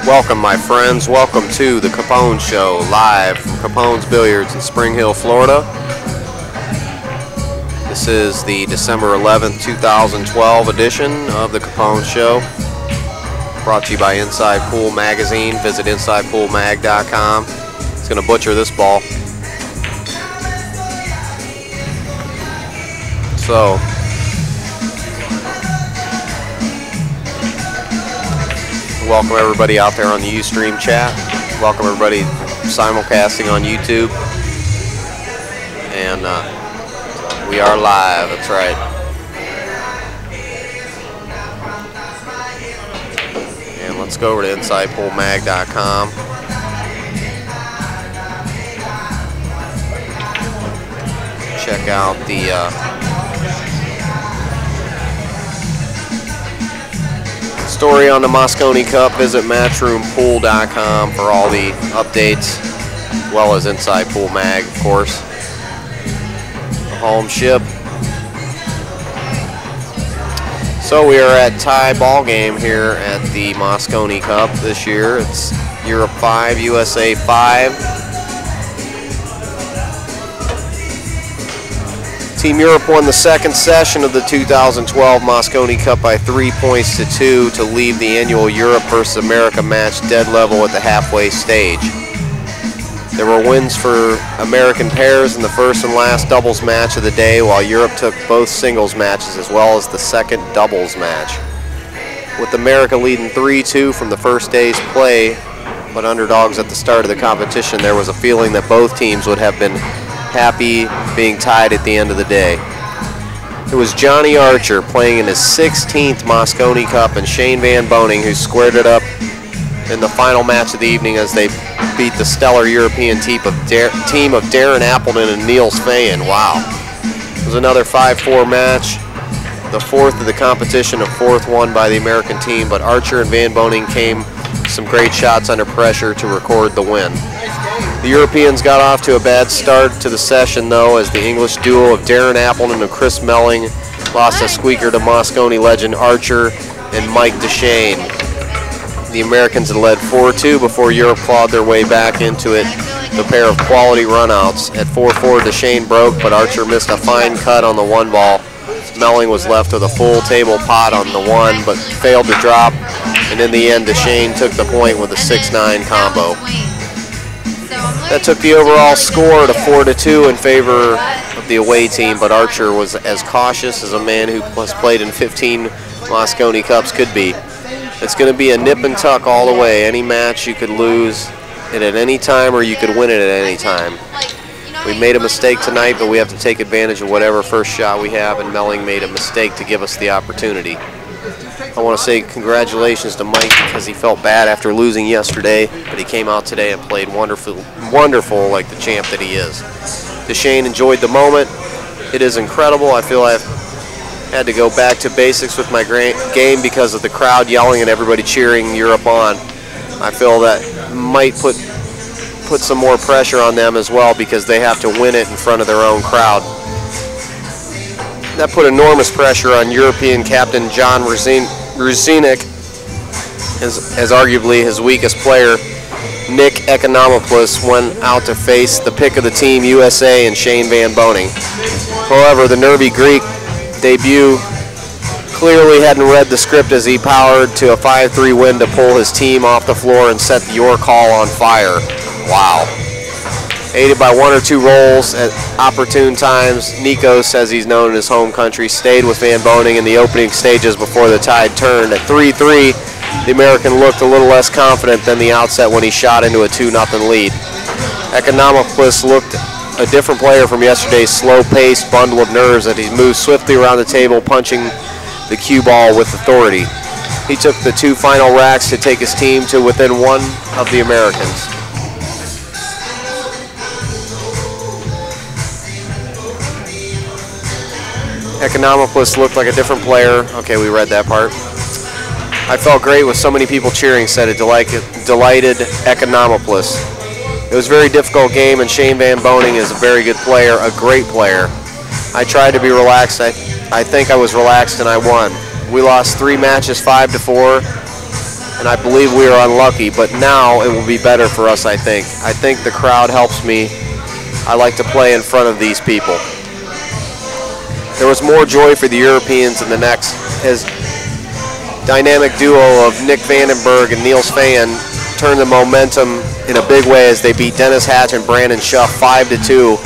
Welcome, my friends. Welcome to the Capone Show, live from Capone's Billiards in Spring Hill, Florida. This is the December 11th, 2012 edition of the Capone Show, brought to you by Inside Pool Magazine. Visit InsidePoolMag.com. It's going to butcher this ball. So, welcome everybody out there on the Ustream chat. Welcome everybody simulcasting on YouTube. And we are live, that's right. And let's go over to InsidePoolMag.com. Check out the story on the Moscone Cup. Visit MatchroomPool.com for all the updates, as well as Inside Pool Mag, of course. The home ship. So we are at tie ball game here at the Moscone Cup this year. It's Europe 5, USA 5. Team Europe won the second session of the 2012 Moscone Cup by 3 points to 2 to leave the annual Europe versus America match dead level at the halfway stage. There were wins for American pairs in the first and last doubles match of the day, while Europe took both singles matches as well as the second doubles match. With America leading 3-2 from the first day's play, but underdogs at the start of the competition, there was a feeling that both teams would have been happy being tied at the end of the day. It was Johnny Archer playing in his 16th Moscone Cup and Shane Van Boening who squared it up in the final match of the evening as they beat the stellar European team of Darren Appleton and Niels Fayen. Wow. It was another 5-4 match, the fourth of the competition, a fourth won by the American team, but Archer and Van Boening came some great shots under pressure to record the win. The Europeans got off to a bad start to the session, though, as the English duo of Darren Appleton and Chris Melling lost a squeaker to Moscone legend Archer and Mike DeShane. The Americans had led 4-2 before Europe clawed their way back into it, the pair of quality runouts. At 4-4, DeShane broke, but Archer missed a fine cut on the one ball. Melling was left with a full table pot on the one, but failed to drop, and in the end, DeShane took the point with a 6-9 combo. That took the overall score to 4-2 in favor of the away team, but Archer was as cautious as a man who has played in 15 Moscone Cups could be. It's going to be a nip and tuck all the way. Any match you could lose it at any time, or you could win it at any time. We made a mistake tonight, but we have to take advantage of whatever first shot we have, and Melling made a mistake to give us the opportunity. I want to say congratulations to Mike because he felt bad after losing yesterday, but he came out today and played wonderful like the champ that he is. DeShane enjoyed the moment. It is incredible. I feel I've had to go back to basics with my game because of the crowd yelling and everybody cheering Europe on. I feel that might put some more pressure on them as well because they have to win it in front of their own crowd. That put enormous pressure on European captain John Ruzinek as arguably his weakest player. Nick Economopoulos went out to face the pick of the team, USA, and Shane Van Boening. However, the nervy Greek debut clearly hadn't read the script as he powered to a 5-3 win to pull his team off the floor and set the York Hall on fire. Wow. Aided by one or two rolls at opportune times, Nikos, as he's known in his home country, stayed with Van Boening in the opening stages before the tide turned. At 3-3, the American looked a little less confident than the outset when he shot into a 2-0 lead. Economopoulos looked a different player from yesterday's slow-paced bundle of nerves as he moved swiftly around the table, punching the cue ball with authority. He took the two final racks to take his team to within one of the Americans. Economopoulos looked like a different player. Okay, we read that part. I felt great with so many people cheering, said a delighted Economopoulos. It was a very difficult game, and Shane Van Boening is a very good player, a great player. I tried to be relaxed. I think I was relaxed, and I won. We lost 3 matches 5-4. and I believe we are unlucky, but now it will be better for us, I think. I think the crowd helps me. I like to play in front of these people. There was more joy for the Europeans in the next. His dynamic duo of Nick Vandenberg and Niels Fan turned the momentum in a big way as they beat Dennis Hatch and Brandon Schuff 5-2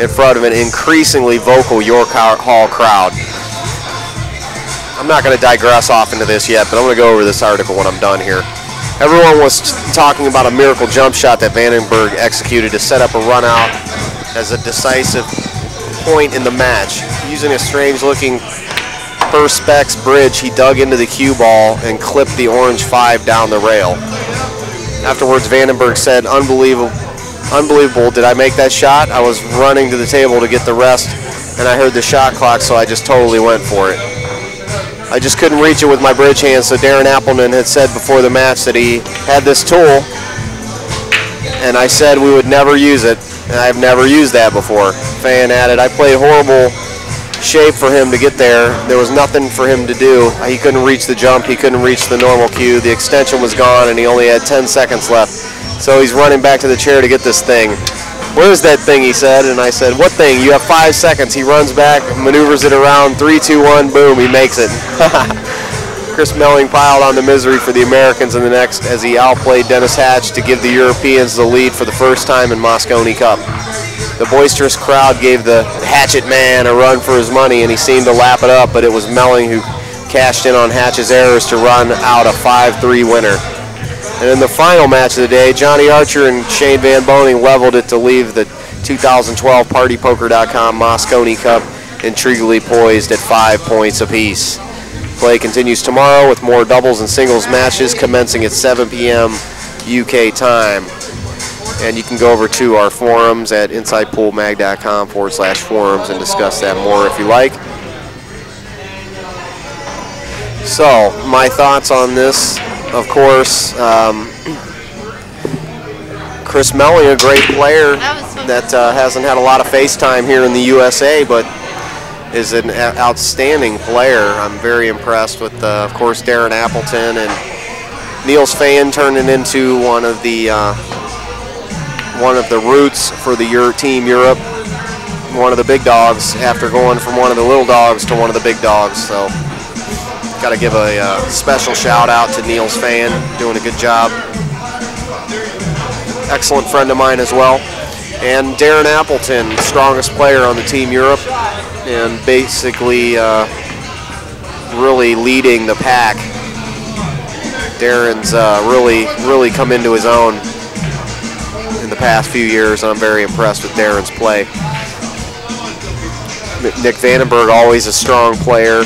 in front of an increasingly vocal York Hall crowd. I'm not going to digress off into this yet, but I'm going to go over this article when I'm done here. Everyone was talking about a miracle jump shot that Vandenberg executed to set up a run out as a decisive point in the match. Using a strange-looking Perspex bridge, he dug into the cue ball and clipped the orange 5 down the rail. Afterwards, Vandenberg said, unbelievable, did I make that shot? I was running to the table to get the rest, and I heard the shot clock, so I just totally went for it. I just couldn't reach it with my bridge hand, so Darren Appleton had said before the match that he had this tool, and I said we would never use it, and I've never used that before. Fan added, I played horrible shape for him to get there. There was nothing for him to do. He couldn't reach the jump, he couldn't reach the normal cue, the extension was gone, and he only had 10 seconds left. So he's running back to the chair to get this thing. Where's that thing, he said, and I said, what thing? You have 5 seconds. He runs back, maneuvers it around, 3, 2, 1, boom, he makes it. Chris Melling piled on the misery for the Americans in the next as he outplayed Dennis Hatch to give the Europeans the lead for the first time in Moscone Cup. The boisterous crowd gave the Hatchet Man a run for his money, and he seemed to lap it up, but it was Melling who cashed in on Hatch's errors to run out a 5-3 winner. And in the final match of the day, Johnny Archer and Shane Van Boning leveled it to leave the 2012 PartyPoker.com Moscone Cup intriguingly poised at 5 points apiece. Play continues tomorrow with more doubles and singles matches commencing at 7 p.m. UK time. And you can go over to our forums at insidepoolmag.com/forums and discuss that more if you like. So, my thoughts on this, of course, Chris Melling, a great player that hasn't had a lot of face time here in the USA, but is an outstanding player. I'm very impressed with, of course, Darren Appleton and Niels Fan turning into one of the roots for the Team Europe, one of the big dogs after going from one of the little dogs to one of the big dogs. So got to give a special shout out to Niels Fan, doing a good job. Excellent friend of mine as well. And Darren Appleton, strongest player on the Team Europe, and basically really leading the pack. Darren's really come into his own in the past few years, and I'm very impressed with Darren's play. Nick Vandenberg, always a strong player.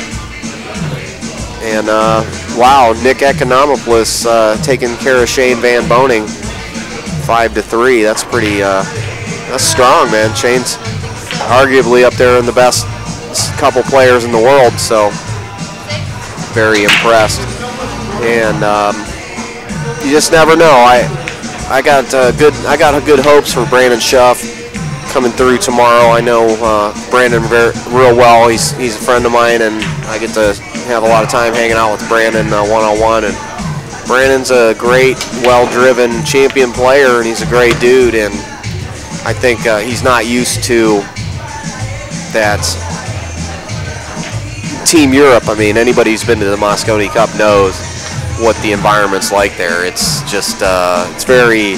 And wow, Nick Economopoulos taking care of Shane Van Boning 5-3. That's pretty, that's strong, man. Shane's arguably up there in the best couple players in the world, so very impressed. And you just never know. I got good hopes for Brandon Schuff coming through tomorrow. I know Brandon real well. He's a friend of mine, and I get to have a lot of time hanging out with Brandon one-on-one. And Brandon's a great, well-driven champion player, and he's a great dude. And I think he's not used to that Team Europe. I mean, anybody who's been to the Moscone Cup knows what the environment's like there. It's just it's very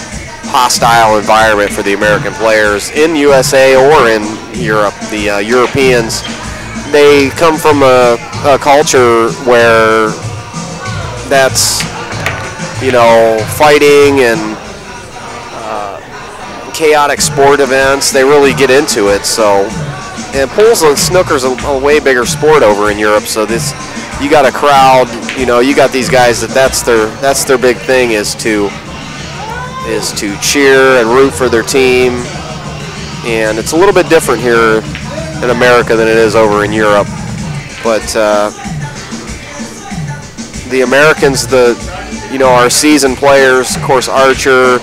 hostile environment for the American players in USA or in Europe. The Europeans, they come from a culture where that's, you know, fighting and chaotic sport events. They really get into it. So, and pools and snooker's a way bigger sport over in Europe. So this, you got a crowd, you know, you got these guys that's their big thing is to cheer and root for their team. And it's a little bit different here in America than it is over in Europe. But the Americans, our seasoned players, of course, Archer,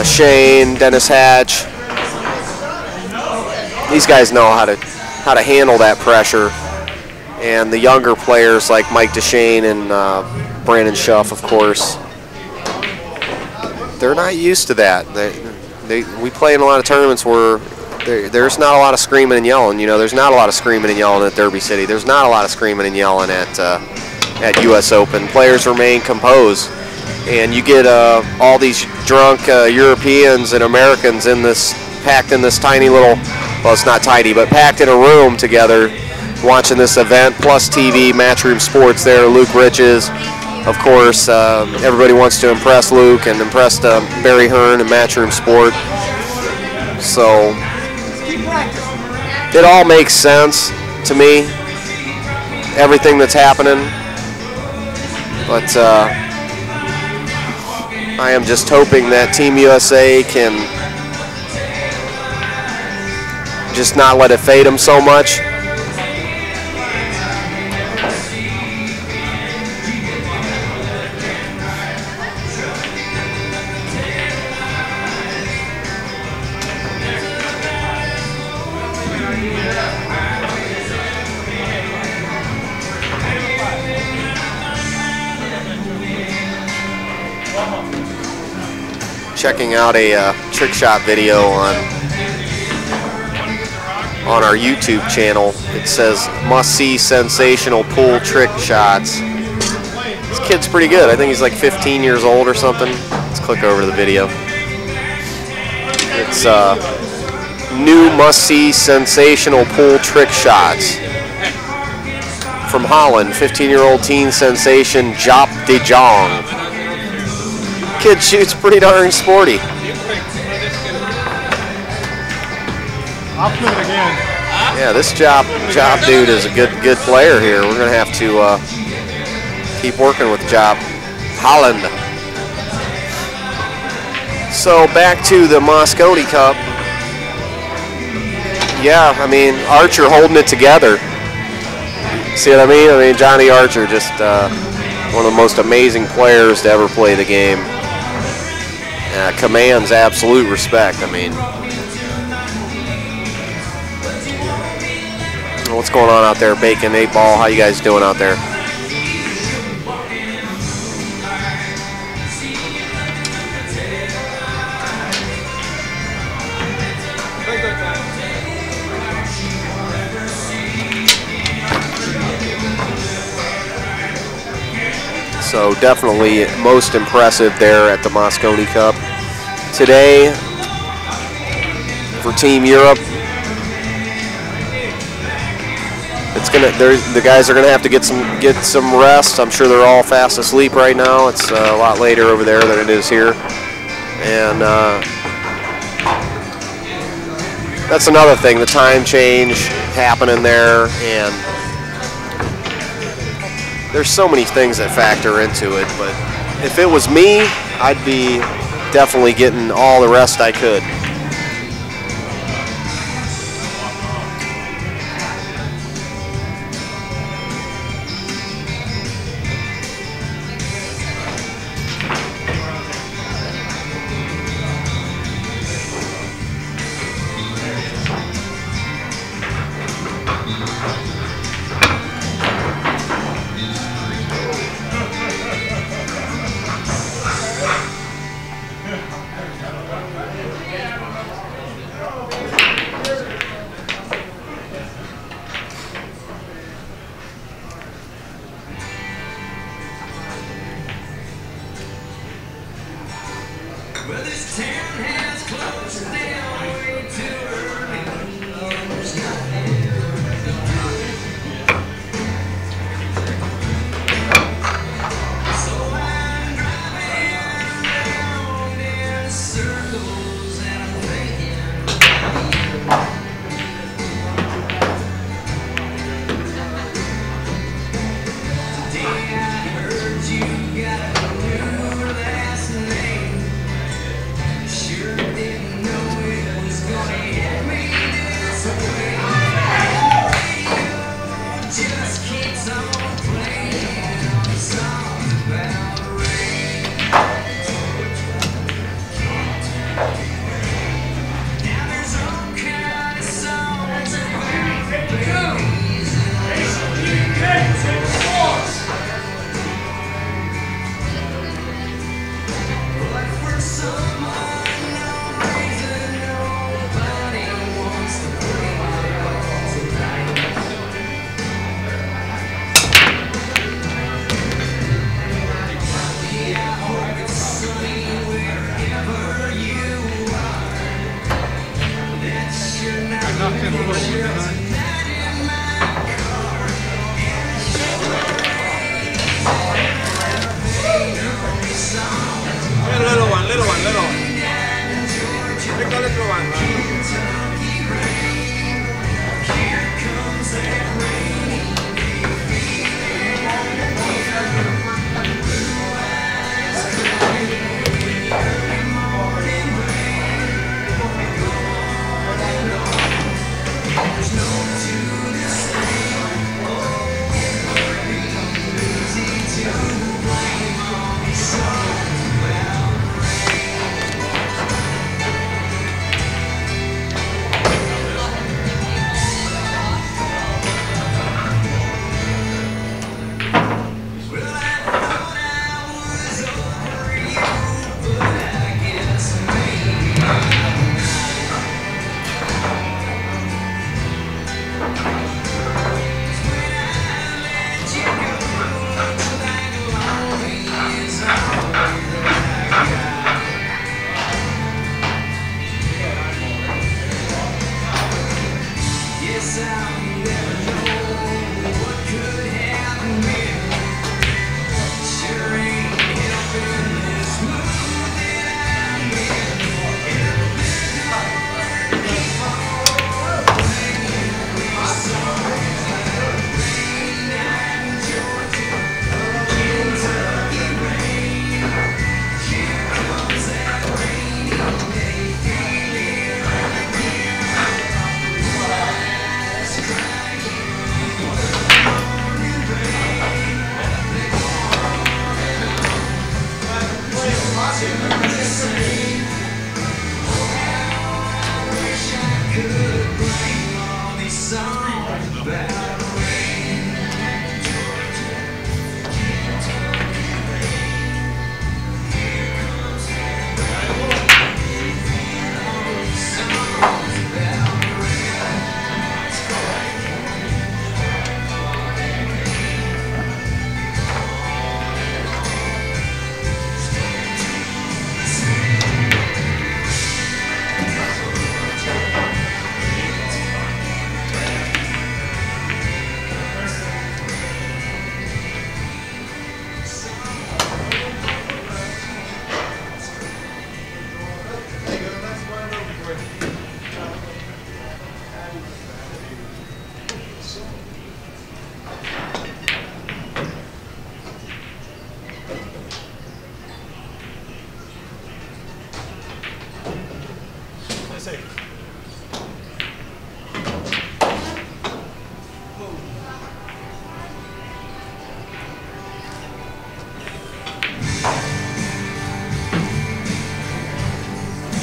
Shane, Dennis Hatch, these guys know how to handle that pressure. And the younger players like Mike DeShane and Brandon Schuff, of course. They're not used to that. We play in a lot of tournaments where there's not a lot of screaming and yelling. You know, there's not a lot of screaming and yelling at Derby City. There's not a lot of screaming and yelling at U.S. Open. Players remain composed, and you get all these drunk Europeans and Americans packed in this tiny little, well, it's not tiny, but packed in a room together, watching this event. Plus TV, Matchroom Sports there. Luke Riches, of course. Everybody wants to impress Luke and impress Barry Hearn and Matchroom Sport. So it all makes sense to me, everything that's happening. But I am just hoping that Team USA can just not let it fade them so much. Checking out a trick shot video on our YouTube channel. It says must-see sensational pool trick shots. This kid's pretty good. I think he's like 15 years old or something. Let's click over to the video. It's new must-see sensational pool trick shots from Holland. 15-year-old teen sensation Jop de Jong. Kid shoots pretty darn sporty. I'll flip it again. Yeah, this job dude is a good player here. We're gonna have to keep working with Job Holland. So back to the Moscone Cup. Yeah, I mean, Archer holding it together. See what I mean? I mean, Johnny Archer, just one of the most amazing players to ever play the game. Commands absolute respect. I mean, what's going on out there, Bacon, 8-Ball? How you guys doing out there? So definitely most impressive there at the Moscone Cup. Today, for Team Europe, the guys are gonna have to get some rest. I'm sure they're all fast asleep right now. It's a lot later over there than it is here, and that's another thing. The time change happening there, and there's so many things that factor into it. But if it was me, I'd be definitely getting all the rest I could. safe.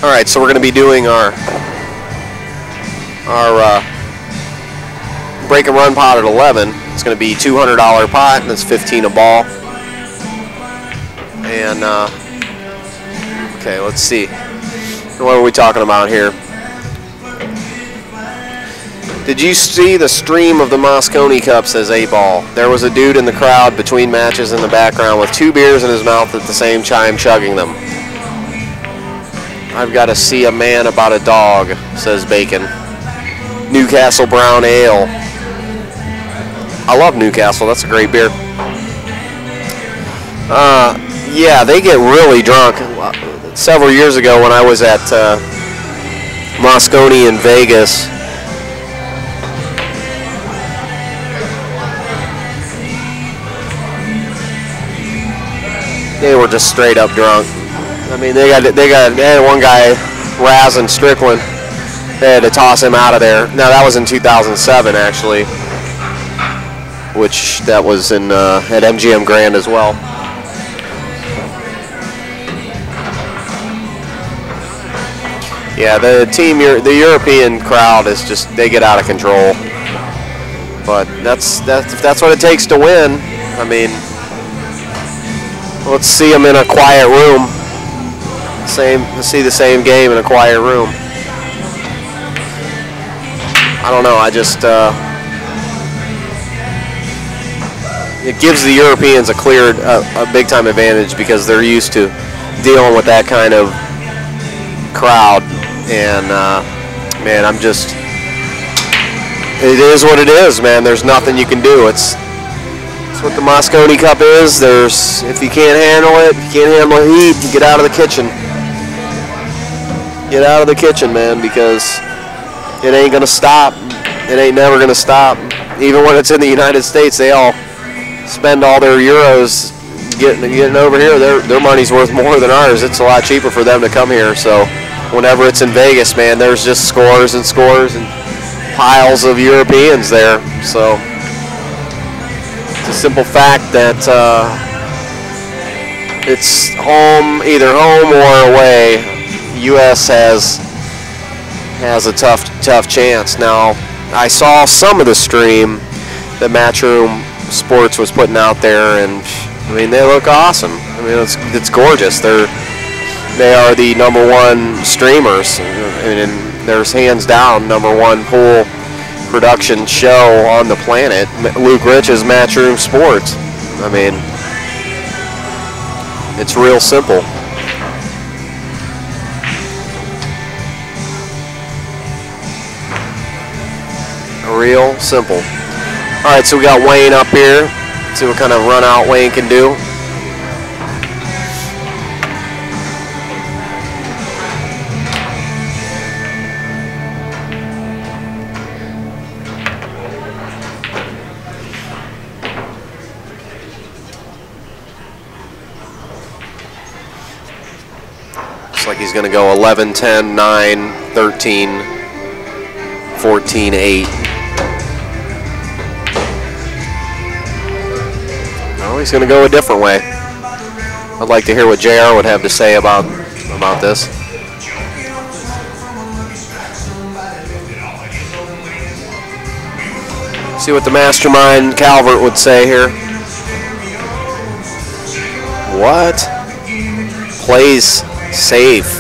All right, so we're going to be doing our break and run pot at 11. It's going to be $200 pot, and it's 15 a ball. And okay, let's see. What are we talking about here? Did you see the stream of the Mosconi Cups as a ball? There was a dude in the crowd between matches in the background with 2 beers in his mouth at the same time, chugging them. I've got to see a man about a dog, says Bacon. Newcastle Brown Ale. I love Newcastle. That's a great beer. Yeah, they get really drunk. Several years ago when I was at Mosconi in Vegas, they were just straight up drunk. I mean, they had one guy, Razin Strickland. They had to toss him out of there. Now that was in 2007, actually, which that was in at MGM Grand as well. Yeah, the European crowd is just, they get out of control. But that's what it takes to win. I mean, let's see them in a quiet room. See the same game in a quiet room. I don't know. I just it gives the Europeans a big time advantage because they're used to dealing with that kind of crowd. And man, it is what it is, man. There's nothing you can do. It's what the Mosconi Cup is. If you can't handle it, if you can't handle the heat, you get out of the kitchen. Get out of the kitchen, man, because it ain't gonna stop. It ain't never gonna stop. Even when it's in the United States, they all spend all their euros getting over here. Their money's worth more than ours. It's a lot cheaper for them to come here. So whenever it's in Vegas, man, there's just scores and scores and piles of Europeans there. So it's a simple fact that it's either home or away. U.S. has a tough chance. Now, I saw some of the stream that Matchroom Sports was putting out there, and I mean, they look awesome. I mean, it's gorgeous. They are the #1 streamers, and there's hands down #1 pool production show on the planet. Luke Rich's Matchroom Sports. I mean, it's real simple. Real simple. All right, so we got Wayne up here. Let's see what kind of run out Wayne can do. Looks like he's going to go 11, 10, 9, 13, 14, 8. He's going to go a different way. I'd like to hear what JR would have to say about this. See what the mastermind Calvert would say here. What? Plays safe.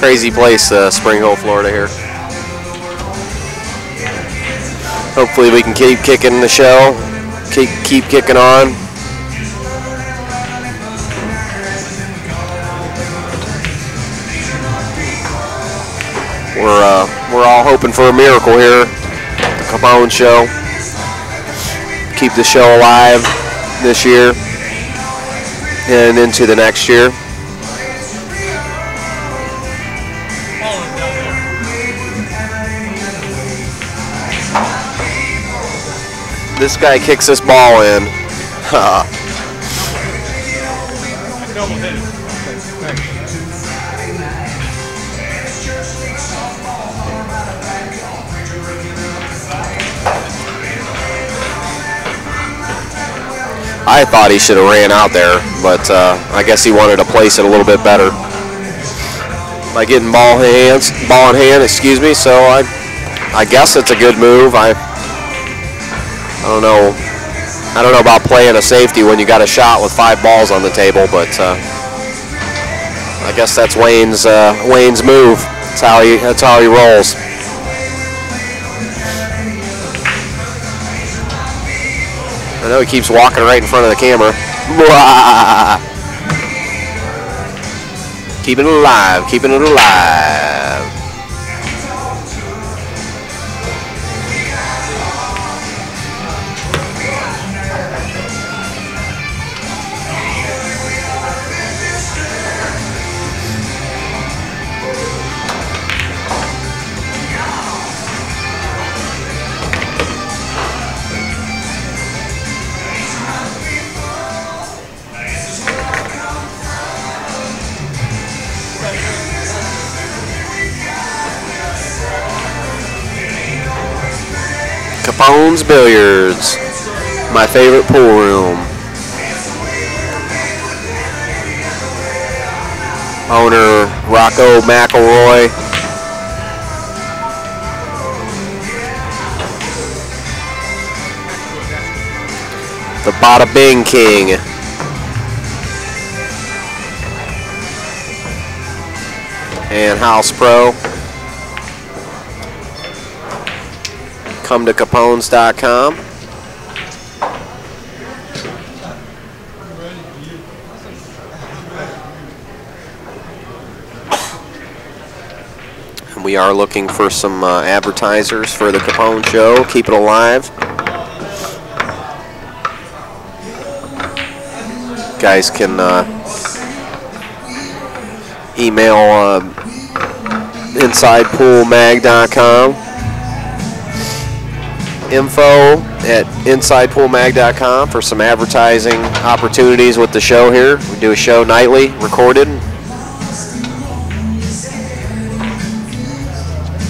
Crazy place, Spring Hill, Florida here. Hopefully we can keep kicking the show, keep kicking on. We're all hoping for a miracle here at the Capone show. Keep the show alive this year and into the next year. This guy kicks this ball in. Double hit it. I thought he should have ran out there, but I guess he wanted to place it a little bit better by getting ball in hand. Excuse me. So I guess it's a good move. I don't know. I don't know about playing a safety when you got a shot with 5 balls on the table, but I guess that's Wayne's move. That's how he rolls. I know he keeps walking right in front of the camera. Keeping it alive, keeping it alive. Capone's Billiards, my favorite pool room. Owner Rocco McElroy. The Bada Bing King. And House Pro. Come to Capones.com. And we are looking for some advertisers for the Capone Show. Keep it alive. Guys can email InsidePoolMag.com. info@InsidePoolMag.com for some advertising opportunities with the show here. We do a show nightly, recorded.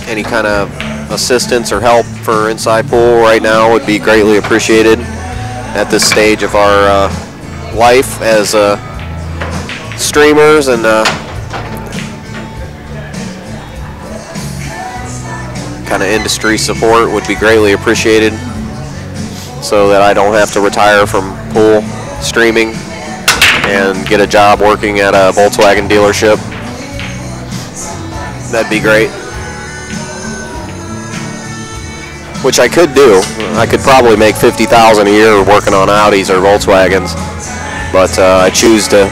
Any kind of assistance or help for Inside Pool right now would be greatly appreciated at this stage of our life as streamers, and kind of industry support would be greatly appreciated so that I don't have to retire from pool streaming and get a job working at a Volkswagen dealership. That'd be great. Which I could do. I could probably make $50,000 a year working on Audis or Volkswagens, but I choose to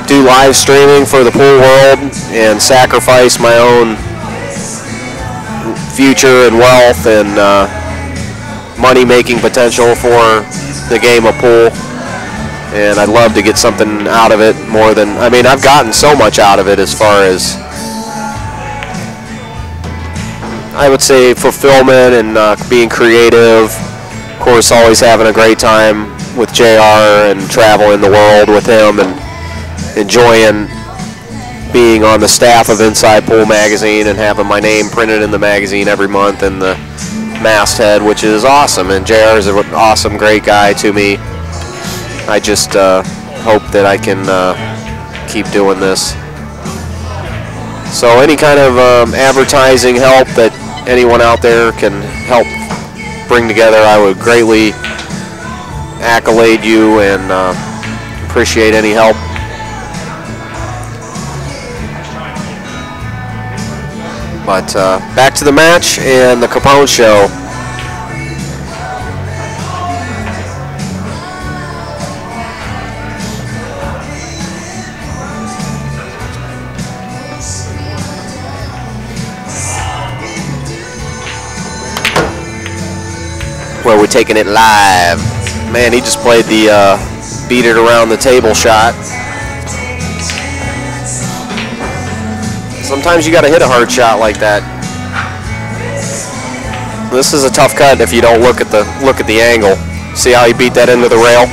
do live streaming for the pool world and sacrifice my own future and wealth and money-making potential for the game of pool. And I'd love to get something out of it more than, I mean, I've gotten so much out of it as far as, I would say, fulfillment and being creative. Of course, always having a great time with JR and traveling the world with him and enjoying being on the staff of Inside Pool Magazine and having my name printed in the magazine every month in the masthead, which is awesome. And JR is an awesome, great guy to me. I just hope that I can keep doing this. So any kind of advertising help that anyone out there can help bring together, I would greatly accolade you and appreciate any help. But back to the match and the Capone Show. Where we're taking it live. Man, he just played the beat it around the table shot. Sometimes you got to hit a hard shot like that. This is a tough cut if you don't look at the angle. See how he beat that into the rail?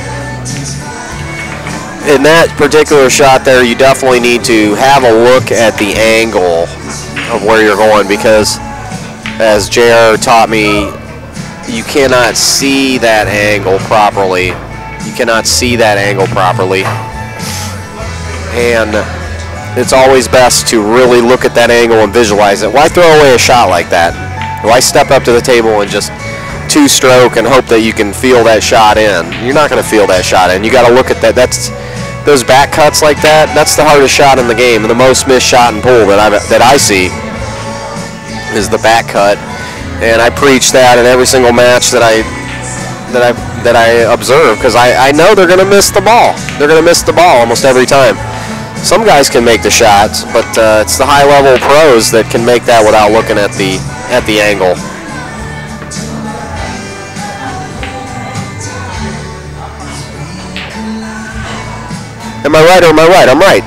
In that particular shot there, you definitely need to have a look at the angle of where you're going, because as JR taught me, you cannot see that angle properly. You cannot see that angle properly. And it's always best to really look at that angle and visualize it. Why throw away a shot like that? Why step up to the table and just two-stroke and hope that you can feel that shot in? You're not going to feel that shot in. You got to look at that. Those back cuts like that. That's the hardest shot in the game, and the most missed shot in pool that I see is the back cut. And I preach that in every single match that I observe, because I know they're going to miss the ball. They're going to miss the ball almost every time. Some guys can make the shots, but it's the high-level pros that can make that without looking at the angle. Am I right or am I right? I'm right.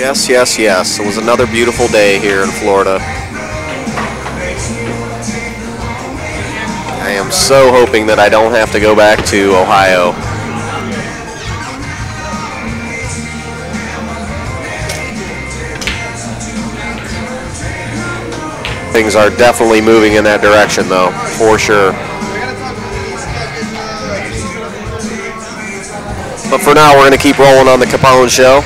Yes, yes, yes. It was another beautiful day here in Florida. I am so hoping that I don't have to go back to Ohio. Things are definitely moving in that direction, though, for sure. But for now, we're going to keep rolling on the Capone show.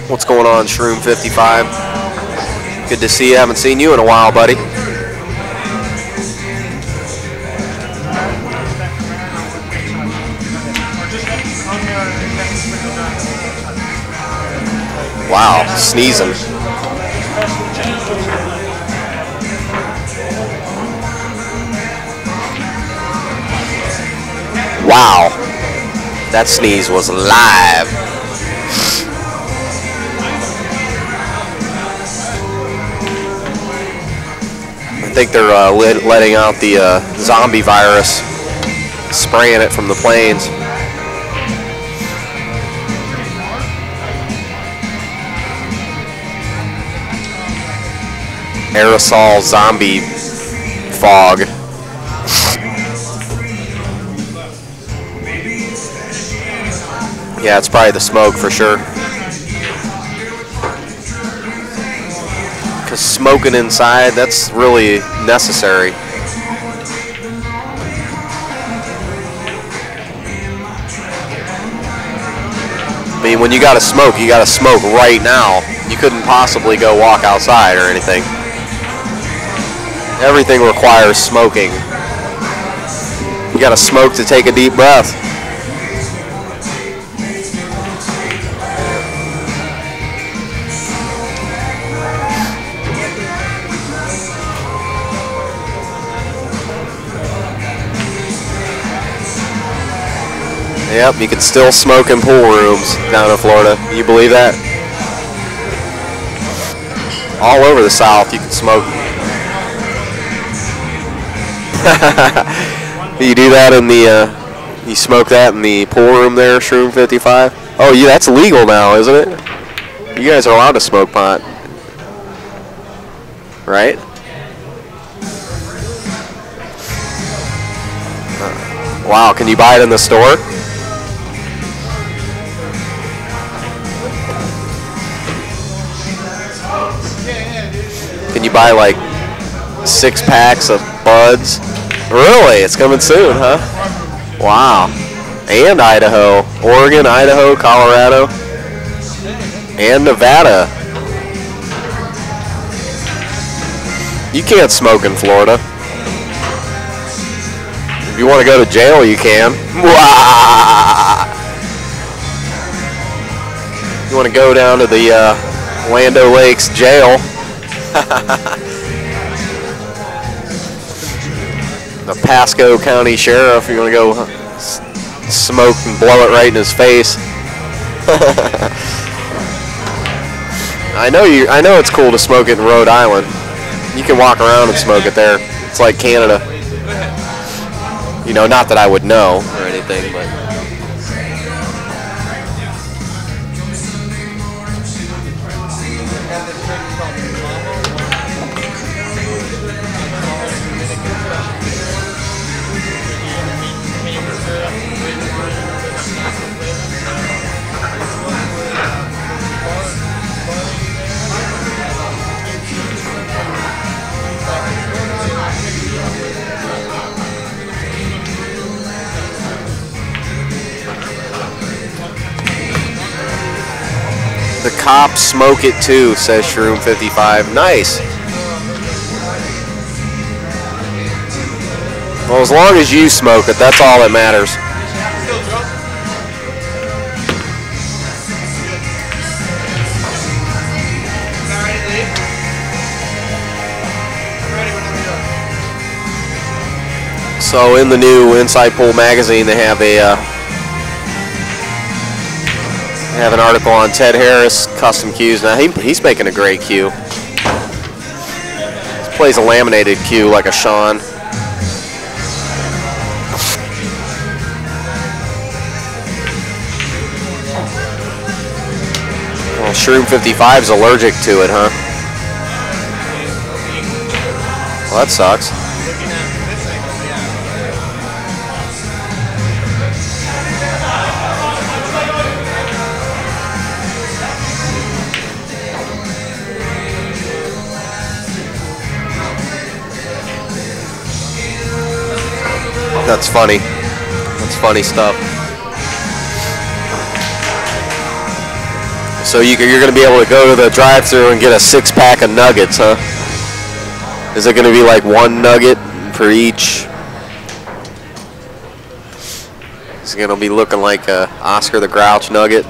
What's going on, Shroom 55? Good to see you. Haven't seen you in a while, buddy. Wow, sneezing. Wow, that sneeze was live. I think they're letting out the zombie virus, spraying it from the planes. Aerosol zombie fog. Yeah, it's probably the smoke for sure. Because smoking inside, that's really necessary. I mean, when you gotta smoke right now. You couldn't possibly go walk outside or anything. Everything requires smoking. You gotta smoke to take a deep breath. Yep, you can still smoke in pool rooms down in Florida. You believe that? All over the South, you can smoke. You do that in the, you smoke that in the pool room there, Shroom 55? Oh, yeah, that's legal now, isn't it? You guys are allowed to smoke pot. Right? Wow, can you buy it in the store? Can you buy like 6 packs of buds? Really? It's coming soon, huh? Wow. And Idaho. Oregon, Idaho, Colorado, and Nevada. You can't smoke in Florida. If you want to go to jail, you can. You want to go down to the Lando Lakes jail. The Pasco County Sheriff, you want to go smoke and blow it right in his face. I know it's cool to smoke it in Rhode Island. You can walk around and smoke it there. It's like Canada. You know, not that I would know or anything, but the cops smoke it too, says Shroom 55. Nice. Well, as long as you smoke it, that's all that matters. So in the new Inside Pool magazine, they have an article on Ted Harris custom cues. Now he's making a great cue. He plays a laminated cue like a Sean. Well, Shroom 55 is allergic to it, huh? Well, that sucks. That's funny. That's funny stuff. So you're going to be able to go to the drive-thru and get a 6-pack of nuggets, huh? Is it going to be like 1 nugget for each? Is it going to be looking like a Oscar the Grouch nugget?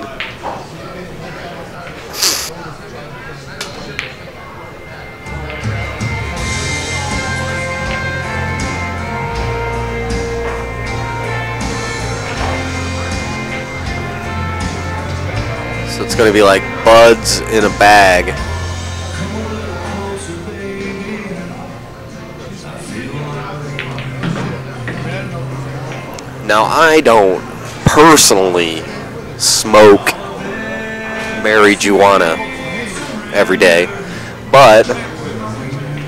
It's going to be like buds in a bag. Now, I don't personally smoke marijuana every day, but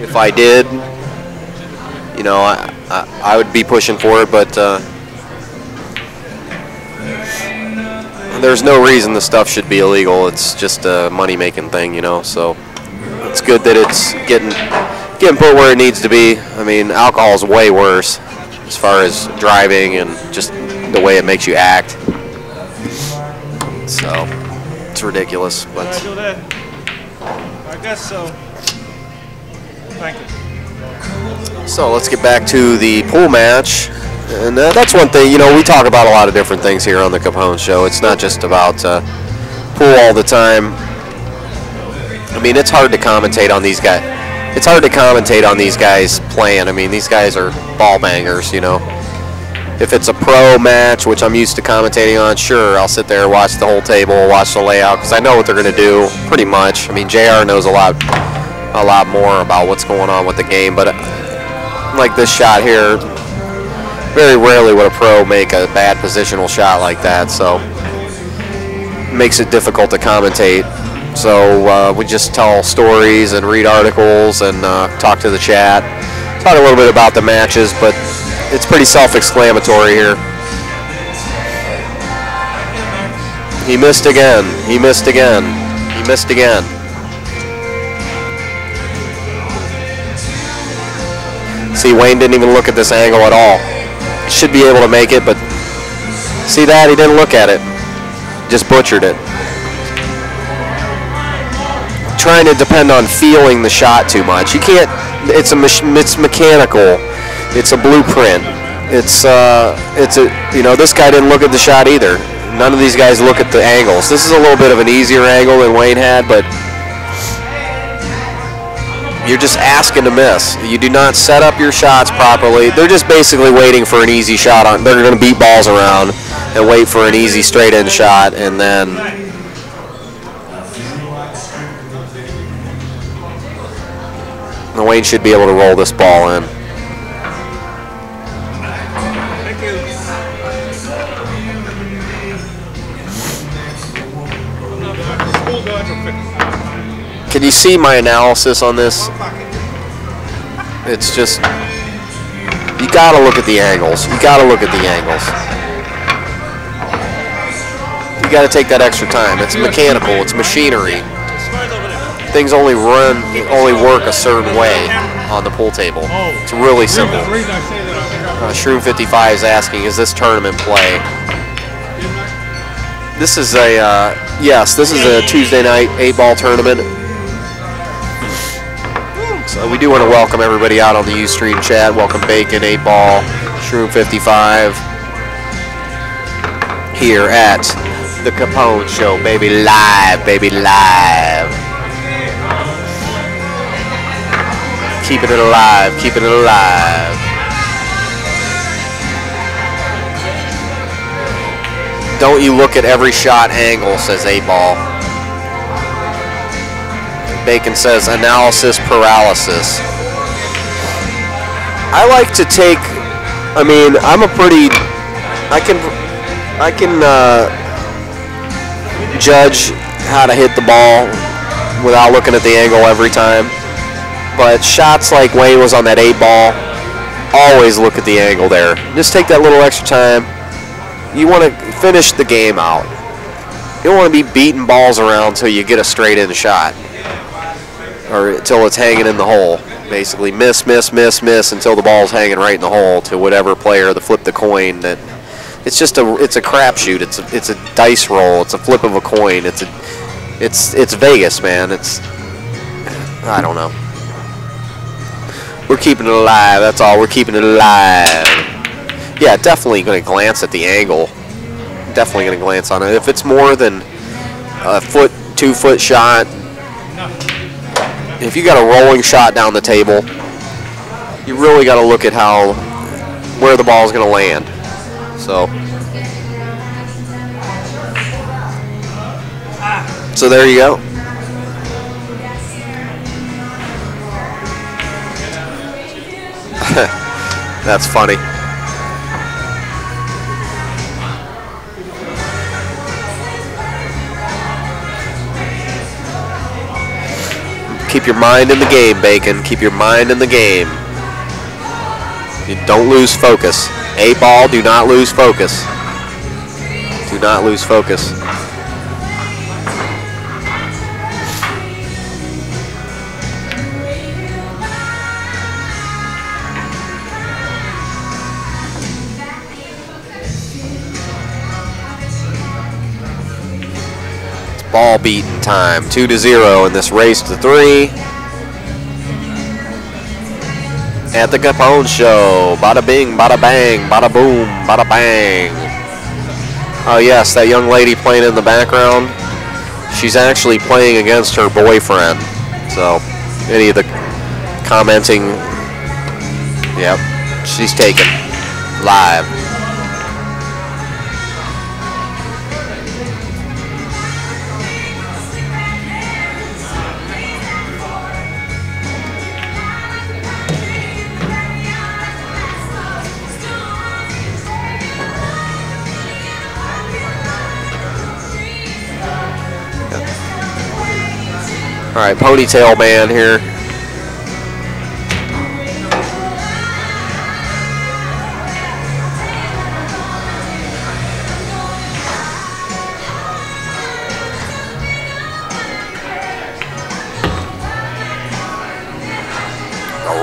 if I did, you know, I would be pushing for it, but there's no reason the stuff should be illegal. It's just a money-making thing, you know. So it's good that it's getting put where it needs to be. I mean, alcohol is way worse as far as driving and just the way it makes you act. So it's ridiculous. But I guess so. Thank you. So let's get back to the pool match. And that's one thing, you know, we talk about a lot of different things here on the Capone Show. It's not just about pool all the time. I mean, it's hard to commentate on these guys. It's hard to commentate on these guys playing. I mean, these guys are ball bangers, you know. If it's a pro match, which I'm used to commentating on, sure, I'll sit there, watch the whole table, watch the layout, because I know what they're going to do, pretty much. I mean, JR knows a lot more about what's going on with the game, but like this shot here, very rarely would a pro make a bad positional shot like that, so it makes it difficult to commentate. So we just tell stories and read articles and talk to the chat, talk a little bit about the matches, but it's pretty self-explanatory here. He missed again. He missed again. He missed again. See, Wayne didn't even look at this angle at all. Should be able to make it, but see that? He didn't look at it. Just butchered it. Trying to depend on feeling the shot too much. You can't. It's mechanical. It's a blueprint. It's a. You know, this guy didn't look at the shot either. None of these guys look at the angles. This is a little bit of an easier angle than Wayne had, but you're just asking to miss. You do not set up your shots properly. They're just basically waiting for an easy shot on. They're going to beat balls around and wait for an easy straight-in shot, and then Wayne should be able to roll this ball in. Can you see my analysis on this? It's just, you gotta look at the angles. You gotta look at the angles. You gotta take that extra time. It's mechanical, it's machinery. Things only work a certain way on the pool table. It's really simple. Shroom 55 is asking, is this tournament play? This is a, yes, this is a Tuesday night 8-ball tournament. So we do want to welcome everybody out on the Ustream chat. Welcome Bacon, 8-ball, Shroom 55 here at the Capone Show, baby, live, baby, live. Keeping it alive, keeping it alive. Don't you look at every shot angle, says 8-ball. Bacon says analysis paralysis. I like to take, I mean, I'm a pretty, I can judge how to hit the ball without looking at the angle every time. But shots like Wayne was on that 8-ball, always look at the angle there. Just take that little extra time. You want to finish the game out. You don't want to be beating balls around until you get a straight-in shot. Or until it's hanging in the hole. Basically miss, miss, miss, miss until the ball's hanging right in the hole to whatever player that flipped the coin. That it's just it's a crapshoot. It's a dice roll. It's a flip of a coin. It's Vegas, man. I don't know. We're keeping it alive. That's all. We're keeping it alive. Yeah, definitely going to glance at the angle. Definitely going to glance on it. If it's more than a foot, 2-foot shot. If you got a rolling shot down the table, you really got to look at where the ball is going to land. So there you go. That's funny. Keep your mind in the game, Bacon. Keep your mind in the game. You don't lose focus. 8-ball, do not lose focus. Do not lose focus. It's ball beating time. 2-0 in this race to 3. At the Capone Show. Bada bing, bada bang, bada boom, bada bang. Oh yes, that young lady playing in the background, she's actually playing against her boyfriend. So, any of the commenting, yep, she's taken live. All right, ponytail man here.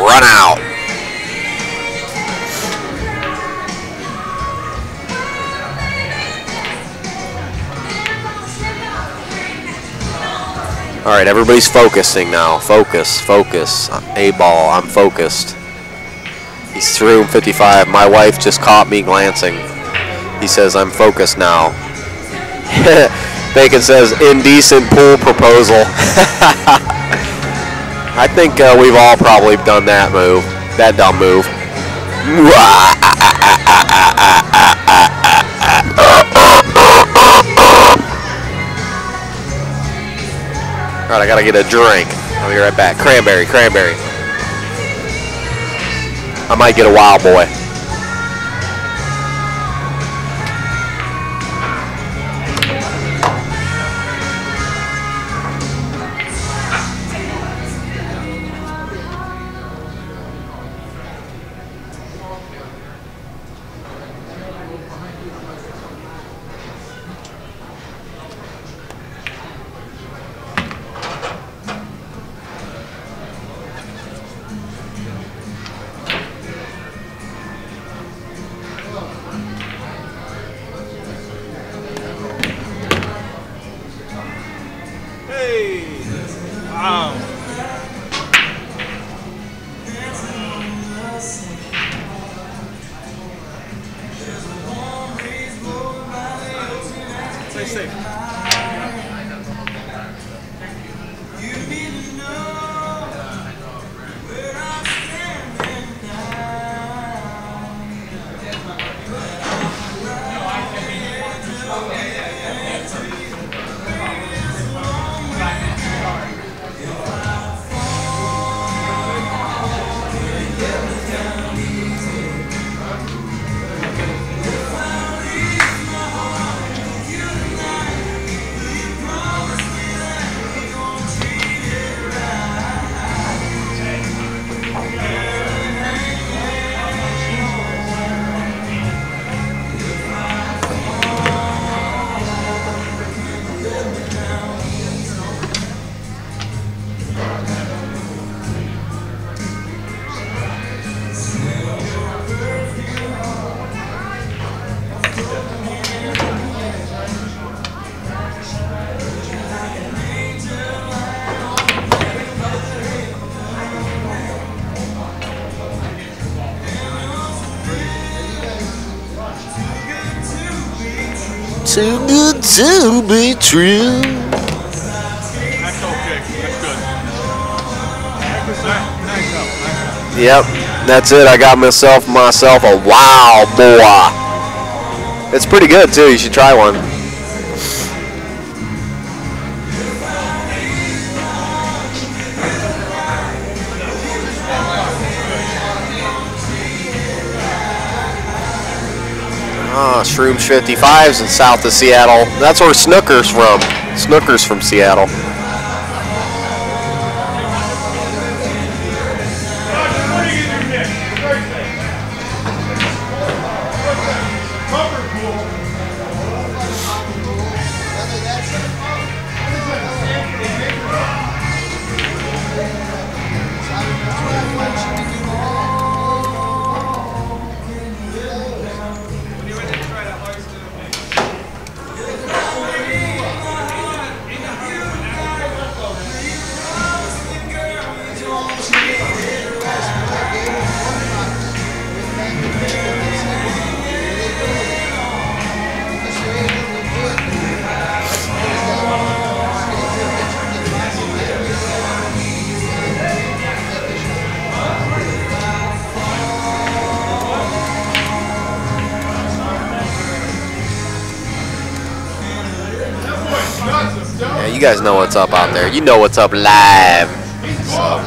Run out. All right, everybody's focusing now. Focus, focus. A ball, I'm focused. He's through 55. My wife just caught me glancing. He says, I'm focused now. Bacon says, indecent pool proposal. I think we've all probably done that move, that dumb move. All right, I gotta get a drink. I'll be right back. Cranberry, cranberry. I might get a Wild Boy. Too good to be true. That's okay. That's good. Yep, that's it. I got myself a Wow Boy. It's pretty good too. You should try one. Shrooms 55s in south of Seattle. That's where Snooker's from. Snooker's from Seattle. Yeah, you guys know what's up out there. You know what's up live. So, all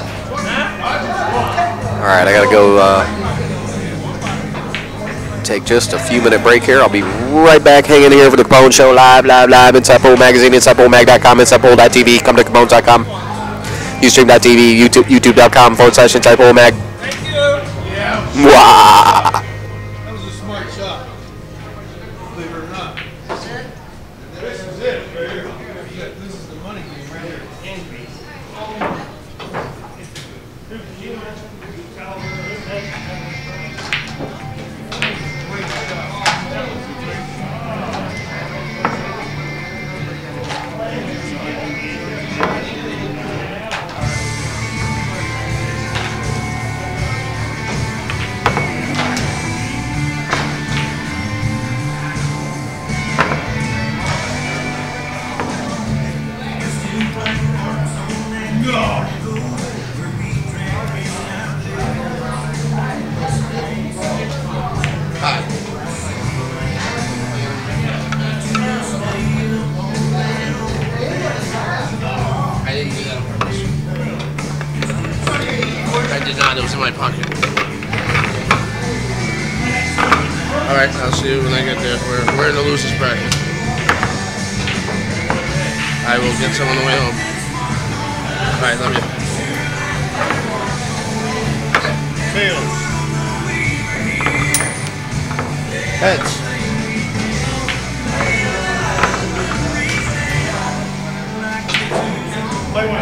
right, I gotta go take just a few minute break here. I'll be right back hanging here for the Capone Show live inside Pool Magazine, inside PoolMag.com, inside Pool.tv. Come to Capone.com. Ustream.tv, youtube.com/InsidePoolMag. Thank you. Yeah. Wow. That was a smart shot. Believe it or not. This is it right here. This is the money game right here. I didn't do that on purpose. I did not. It was in my pocket. Alright, I'll see you when I get there. We're in the losers bracket. I will get some on the way home. Alright, love you. Tails. Heads. Play one.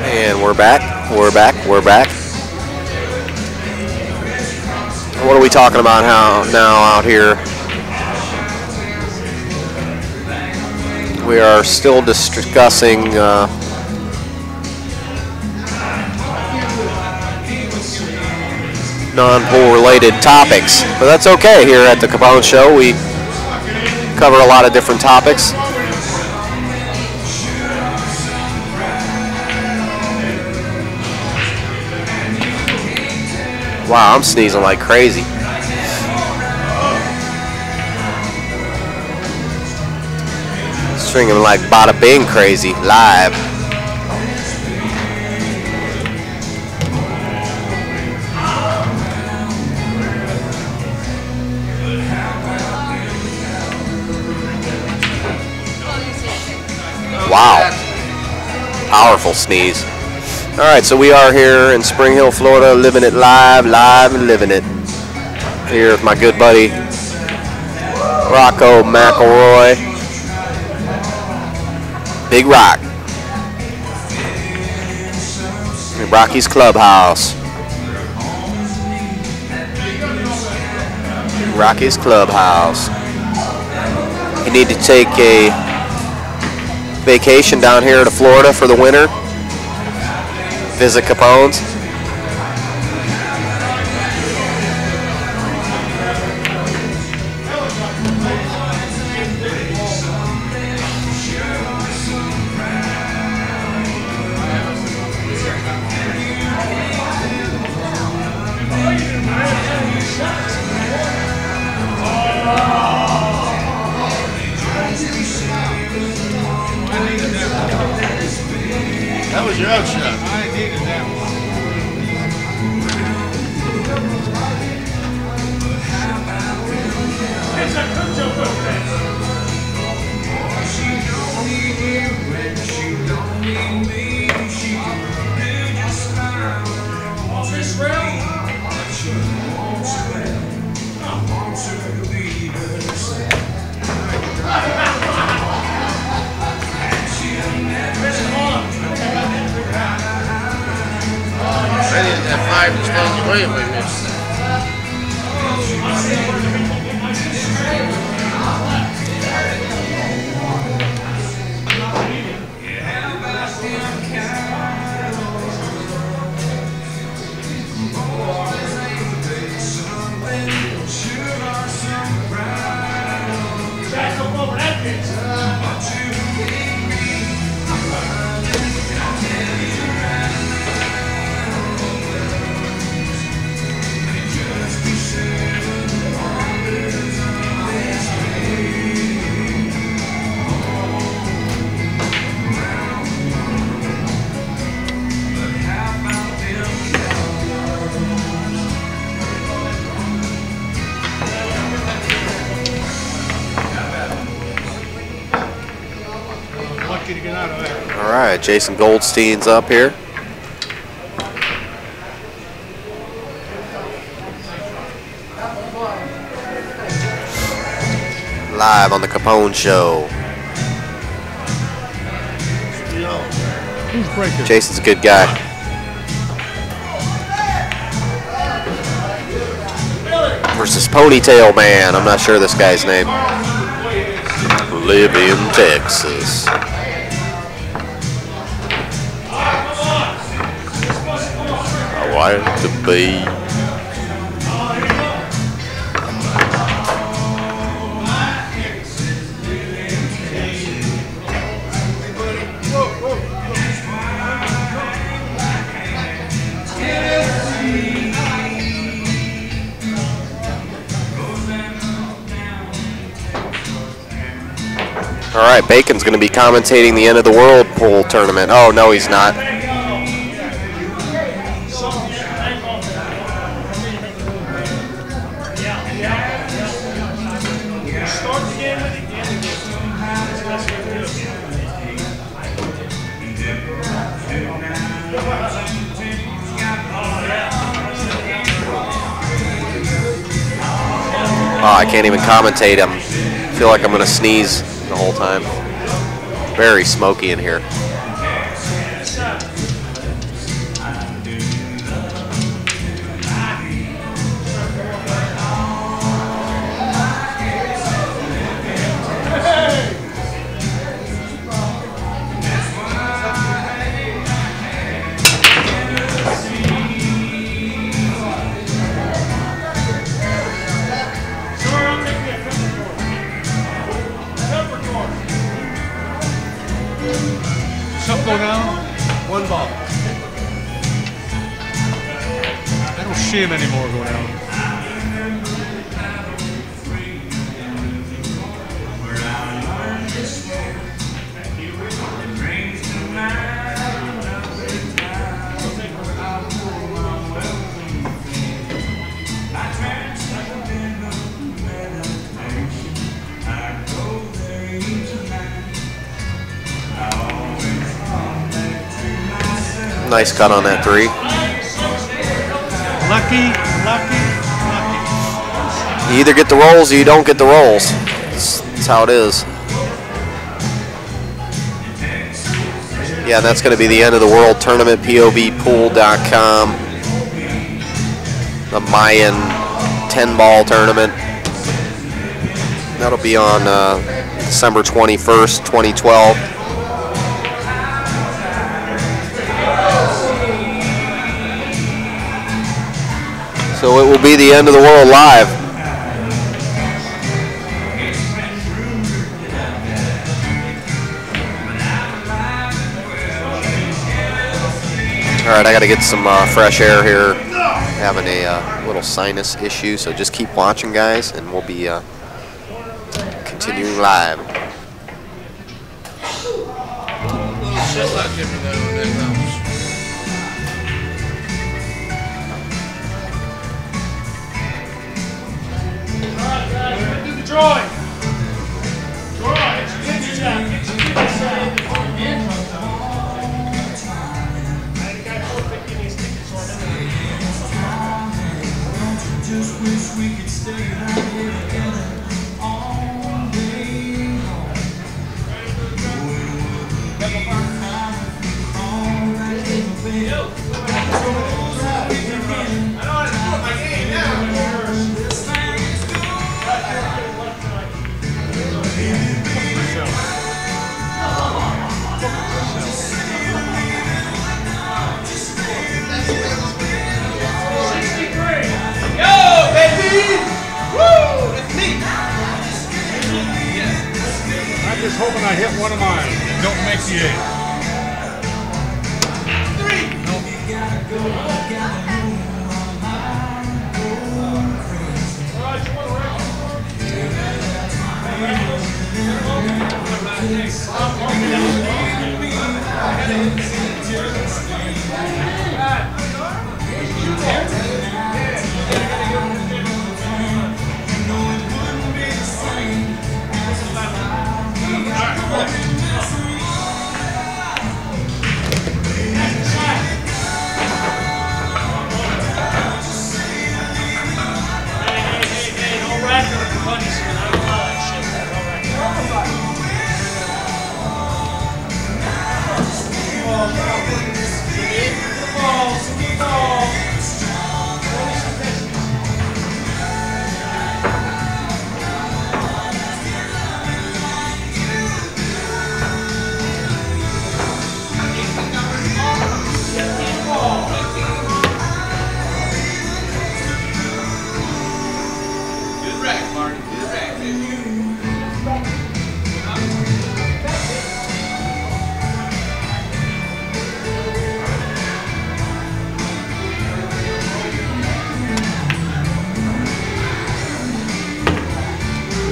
And we're back. We're back. What are we talking about now out here? We are still discussing non-pool related topics, but that's okay. Here at the Capone Show, we cover a lot of different topics. Wow, I'm sneezing like crazy. Stringing like bada bing crazy live. Wow. Powerful sneeze. All right, so we are here in Spring Hill, Florida, living it live and living it. Here with my good buddy, Rocco McElroy. Big Rock. Rocky's Clubhouse. Rocky's Clubhouse. You need to take a vacation down here to Florida for the winter. Visit Capone's. That was your out shot. I needed that one. I needed that 5 to stand your way if I missed. Lucky to get out of there. All right, Jason Goldstein's up here. Live on the Capone Show. Who's breaking? Jason's a good guy. Versus Ponytail Man. I'm not sure this guy's name. Live in Texas. I like to be. All right, Bacon's going to be commentating the end of the world pool tournament. Oh, no, he's not. Oh, I can't even commentate. I feel like I'm going to sneeze the whole time. Very smoky in here. Something go down, 1 ball. I don't see him anymore go down. Nice cut on that 3. Lucky. You either get the rolls or you don't get the rolls. That's how it is. Yeah, that's going to be the end of the World Tournament, POVpool.com. The Mayan 10-ball tournament. That'll be on December 21st, 2012. So it will be the end of the world live. All right, I got to get some fresh air here. Having a little sinus issue, so just keep watching, guys, and we'll be continuing live. Little shit luck give me that when that Do the drawing. Drawing. Get your job. Get your just wish we could stay right here together all day long. I'm just hoping I hit one of mine and don't make the 8.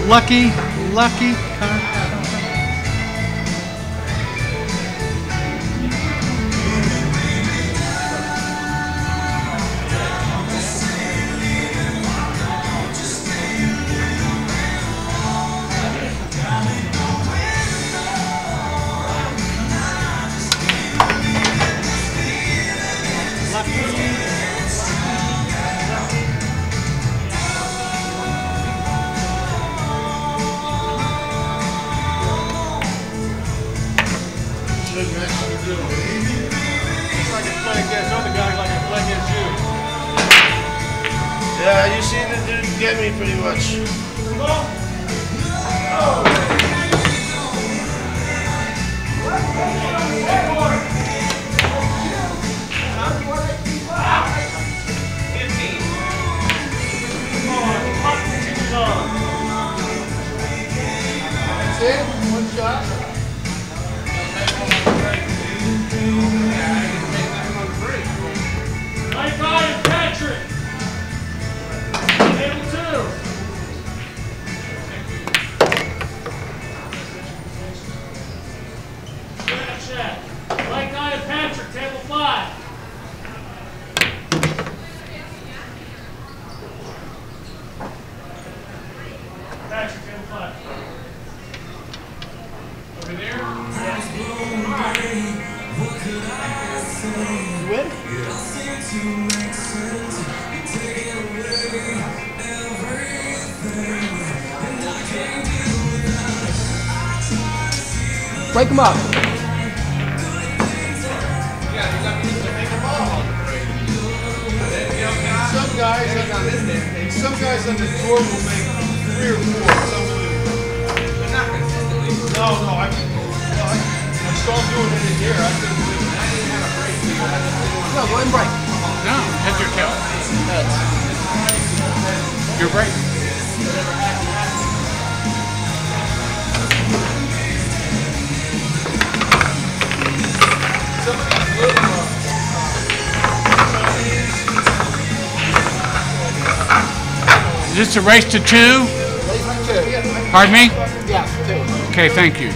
Lucky card. Yeah, you seen the dude get me pretty much. That's it? One shot? My God, it's Patrick. Table 2. Check. Break them up. Some guys on the tour will make 3 or 4. Some will. But not consistently. No, I started doing it in here. I couldn't do it. I didn't have a break. No, go ahead and break. No, head your tail. Your break. Is this a race to 2? Pardon me? Yes, 2. Okay, thank you.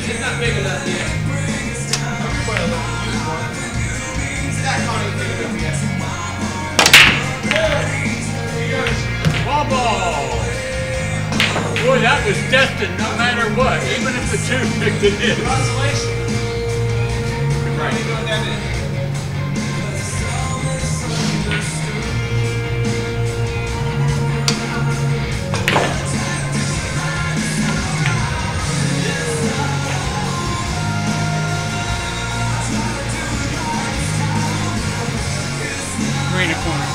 It's not big enough yet. Ball. Boy, that was destined no matter what, even if the 2 picked it in. Right. Green a corner.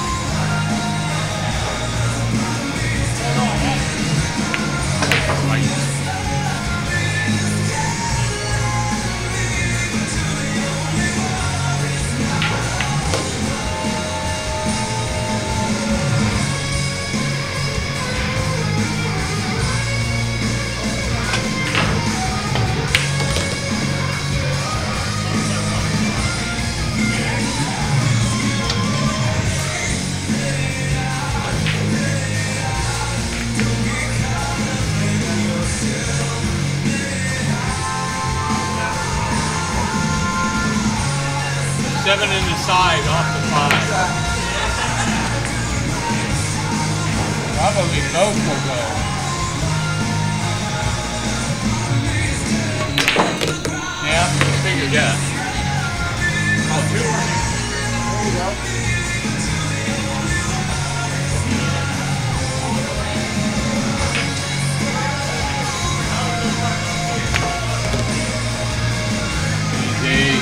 Seven in the side off the 5. Probably both will go. Yeah, figured that. Oh, 2 are here. There you go. Easy.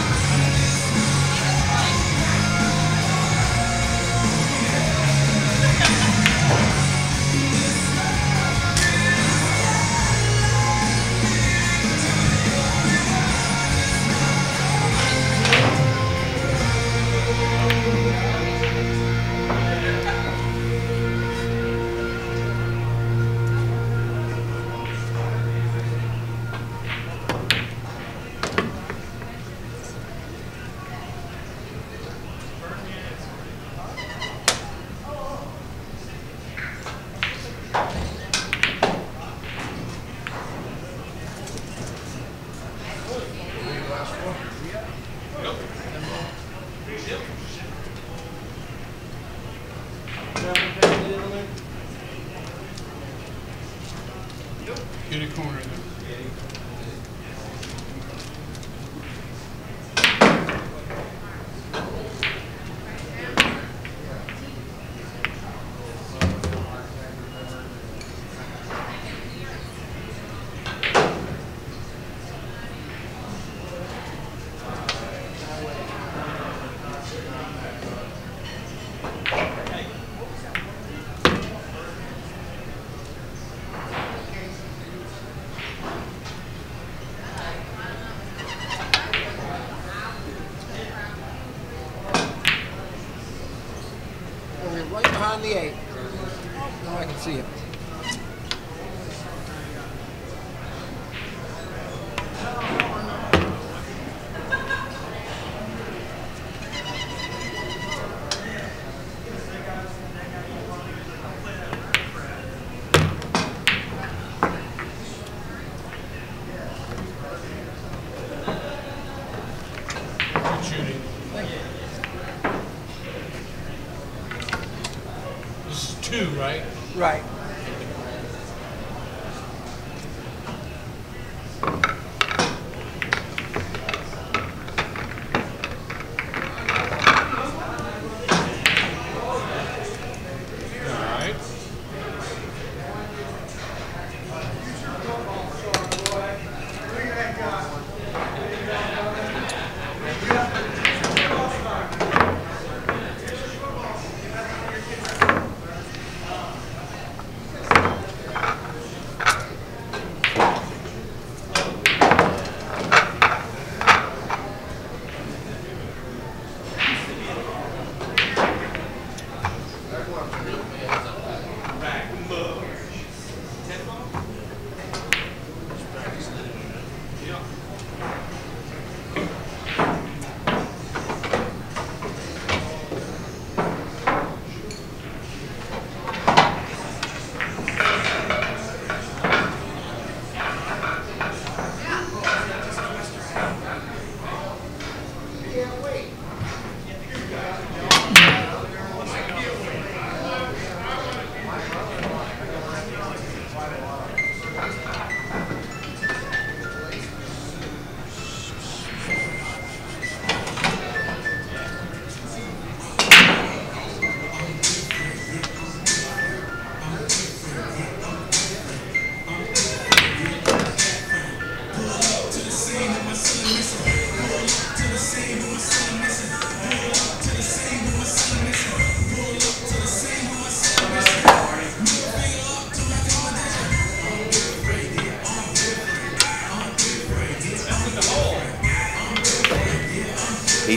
Get a corner there. Right behind the 8. Now I can see it. Good shooting. This is 2, right? Right.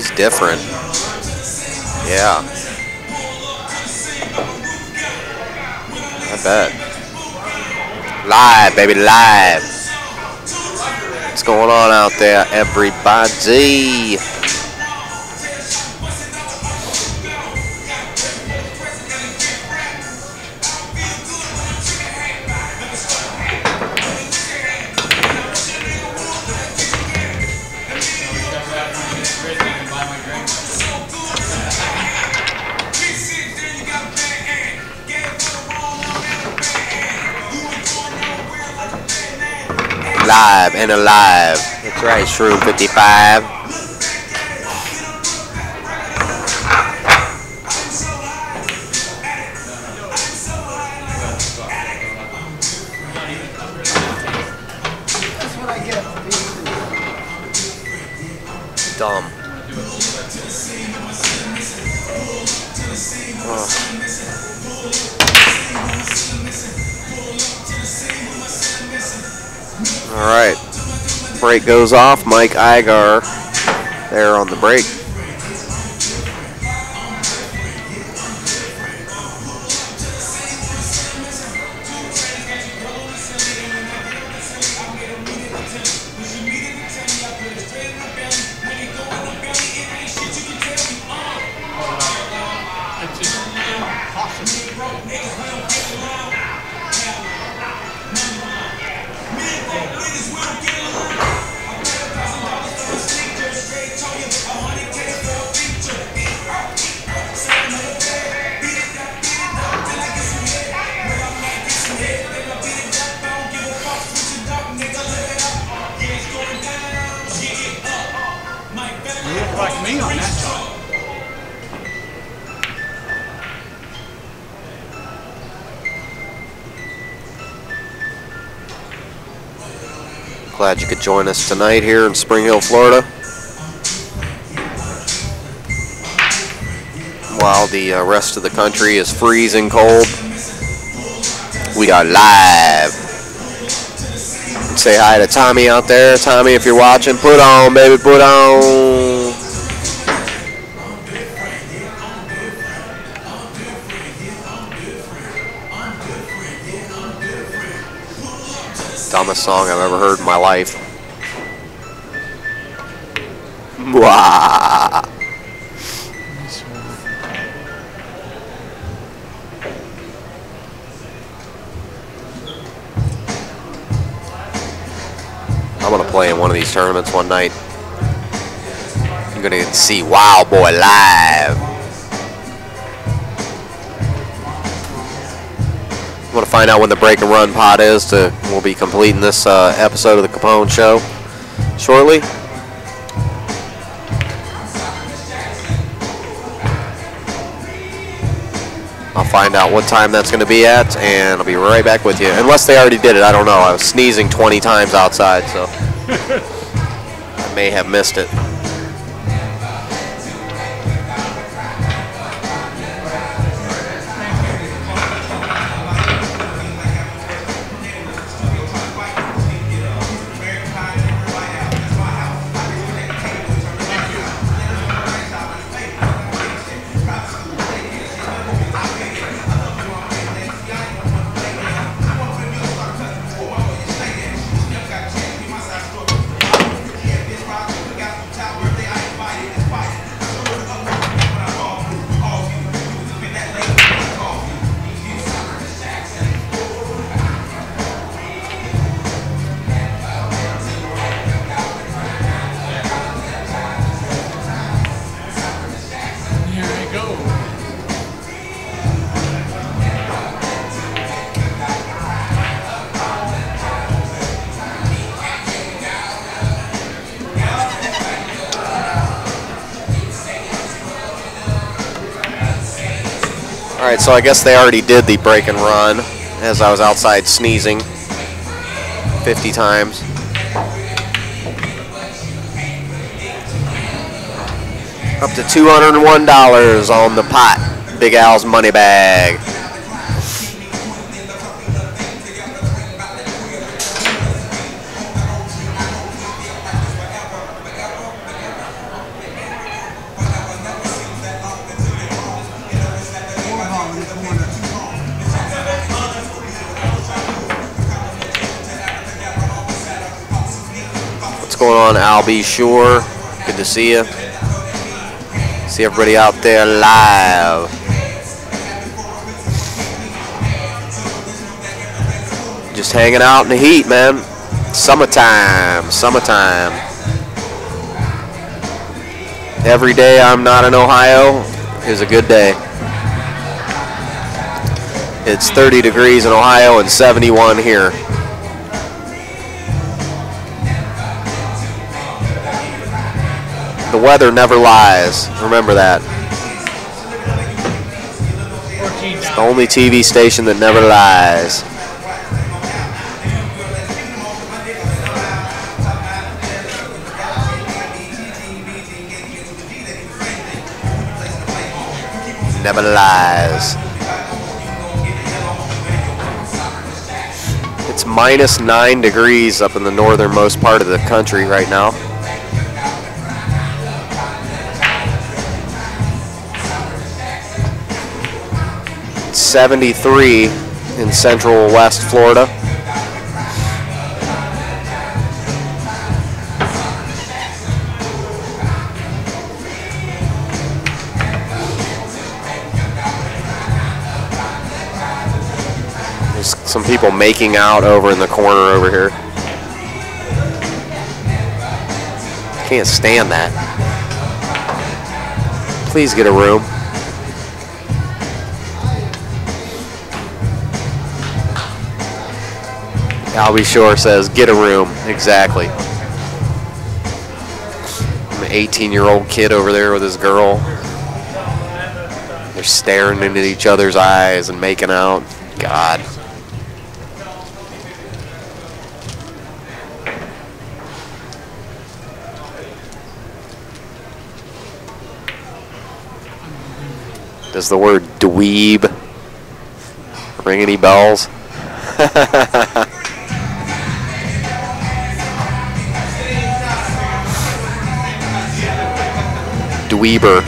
he's different. Yeah. I bet. Live, baby, live. What's going on out there, everybody? Live and alive. That's right, Shroom 55. That's what I get for being Dumb. Oh. All right, break goes off. Mike Igar there on the break. Like me on that side. Glad you could join us tonight here in Spring Hill, Florida. While the rest of the country is freezing cold, we got live. Say hi to Tommy out there. Tommy, if you're watching, put on, baby, put on. Dumbest song I've ever heard in my life. Mwah. I'm going to play in one of these tournaments one night. I'm going to see Wild Boy live. I'm going to find out when the break and run pot is. We'll be completing this episode of the Capone Show shortly. I'll find out what time that's going to be at, and I'll be right back with you. Unless they already did it, I don't know. I was sneezing 20 times outside, so I may have missed it. Alright, so I guess they already did the break and run as I was outside sneezing 50 times. Up to $201 on the pot. Big Al's money bag. going on, Albie Shore? Good to see you. See everybody out there live. Just hanging out in the heat, man. Summertime, summertime. Every day I'm not in Ohio is a good day. It's 30 degrees in Ohio and 71 here. The weather never lies. Remember that. It's the only TV station that never lies. Never lies. It's minus 9 degrees up in the northernmost part of the country right now. It's 73 in central west Florida. Some people making out over in the corner over here. Can't stand that. Please get a room. Albie Shore says, get a room. Exactly. An 18-year-old kid over there with his girl. They're staring into each other's eyes and making out. God. Does the word dweeb ring any bells? Dweeber.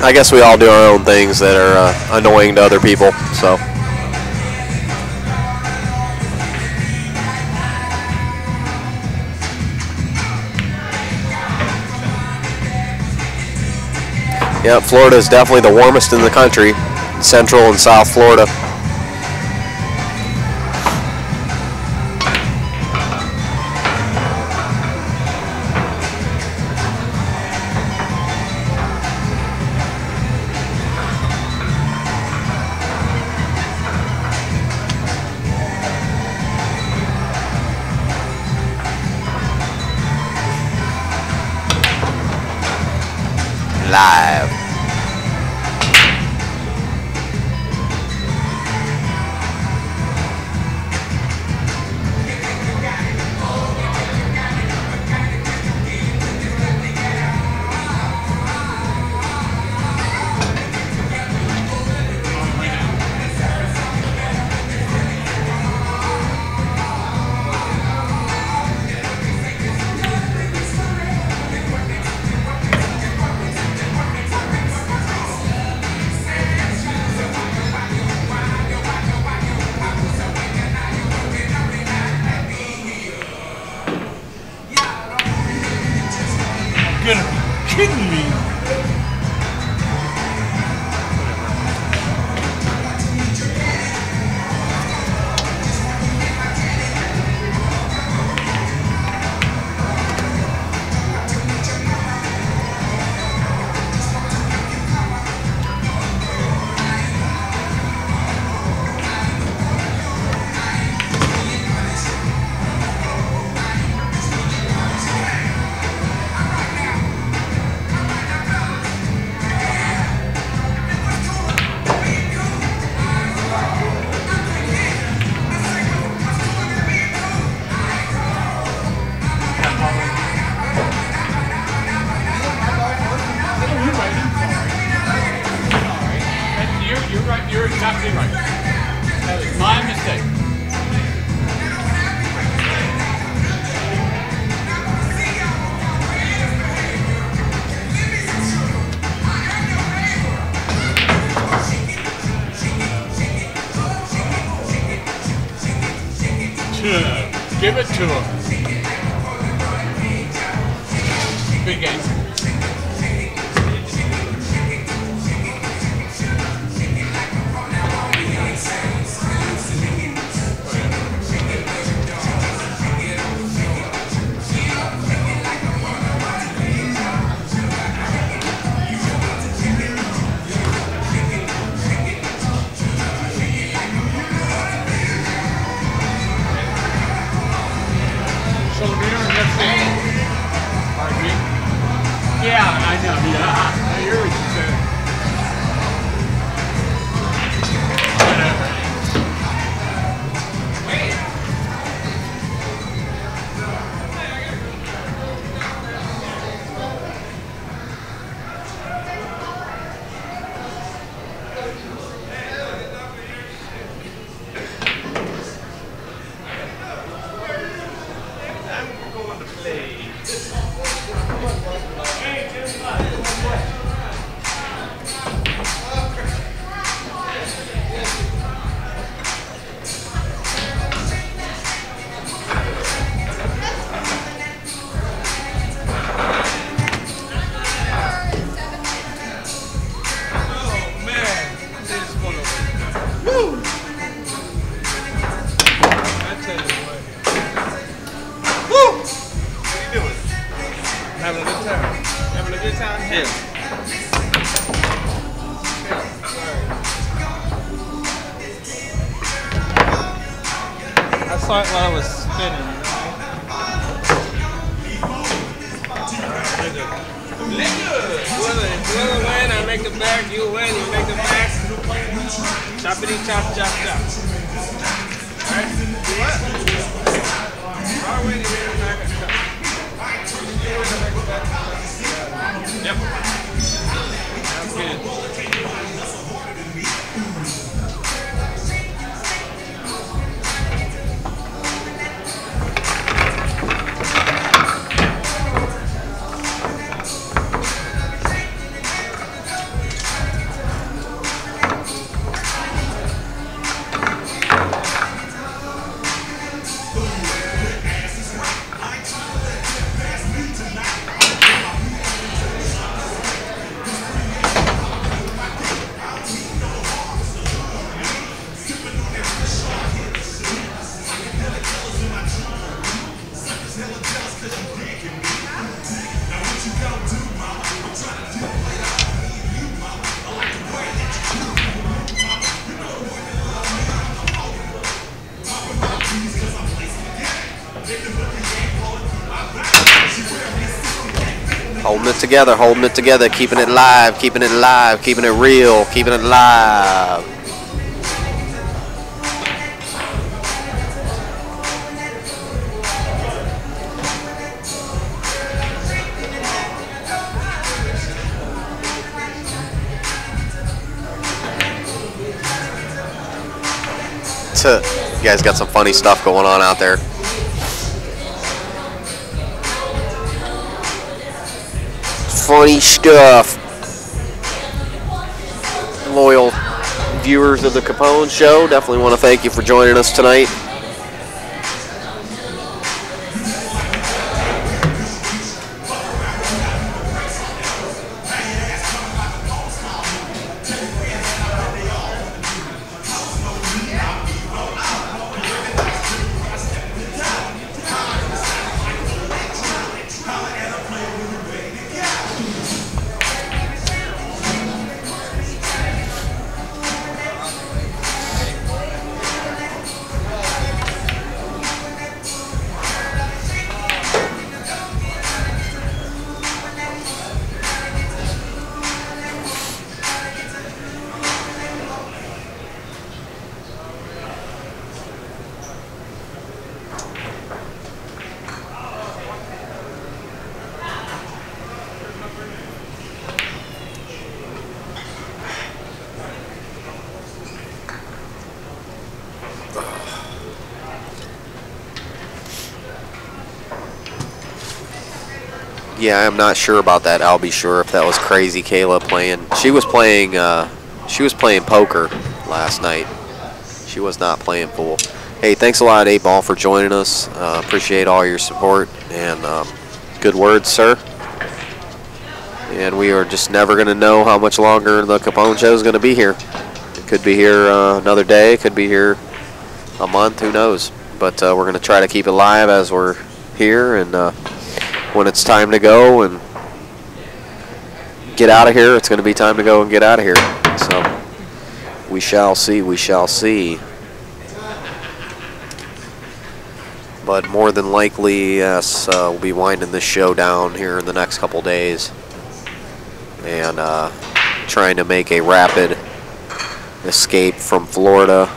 I guess we all do our own things that are annoying to other people, so. Yeah, Florida is definitely the warmest in the country, Central and South Florida. Live. Give it to him. Big game. Yeah, I know. Yeah, I hear what you said. Whatever. Having a good time. Having a good time? Yeah. I saw it while I was spinning. Whoever win, I make the back. You win, you make the back. Choppity chop, chop, chop. Alright? What? I win, you make the back. Yep. Sounds good. Holding it together, keeping it live, keeping it alive, keeping it real, keeping it live. You guys got some funny stuff going on out there. Funny stuff. Loyal viewers of the Capone Show, definitely want to thank you for joining us tonight. Yeah, I'm not sure about that. I'll be sure if that was Crazy Kayla playing. She was playing poker last night. She was not playing pool. Hey, thanks a lot, 8-Ball, for joining us. Appreciate all your support and good words, sir. And we are just never going to know how much longer the Capone show is going to be here. It could be here another day, could be here a month, who knows. But we're going to try to keep it live as we're here, and when it's time to go and get out of here, it's going to be time to go and get out of here. So we shall see, we shall see. But more than likely, yes, we'll be winding this show down here in the next couple days and trying to make a rapid escape from Florida.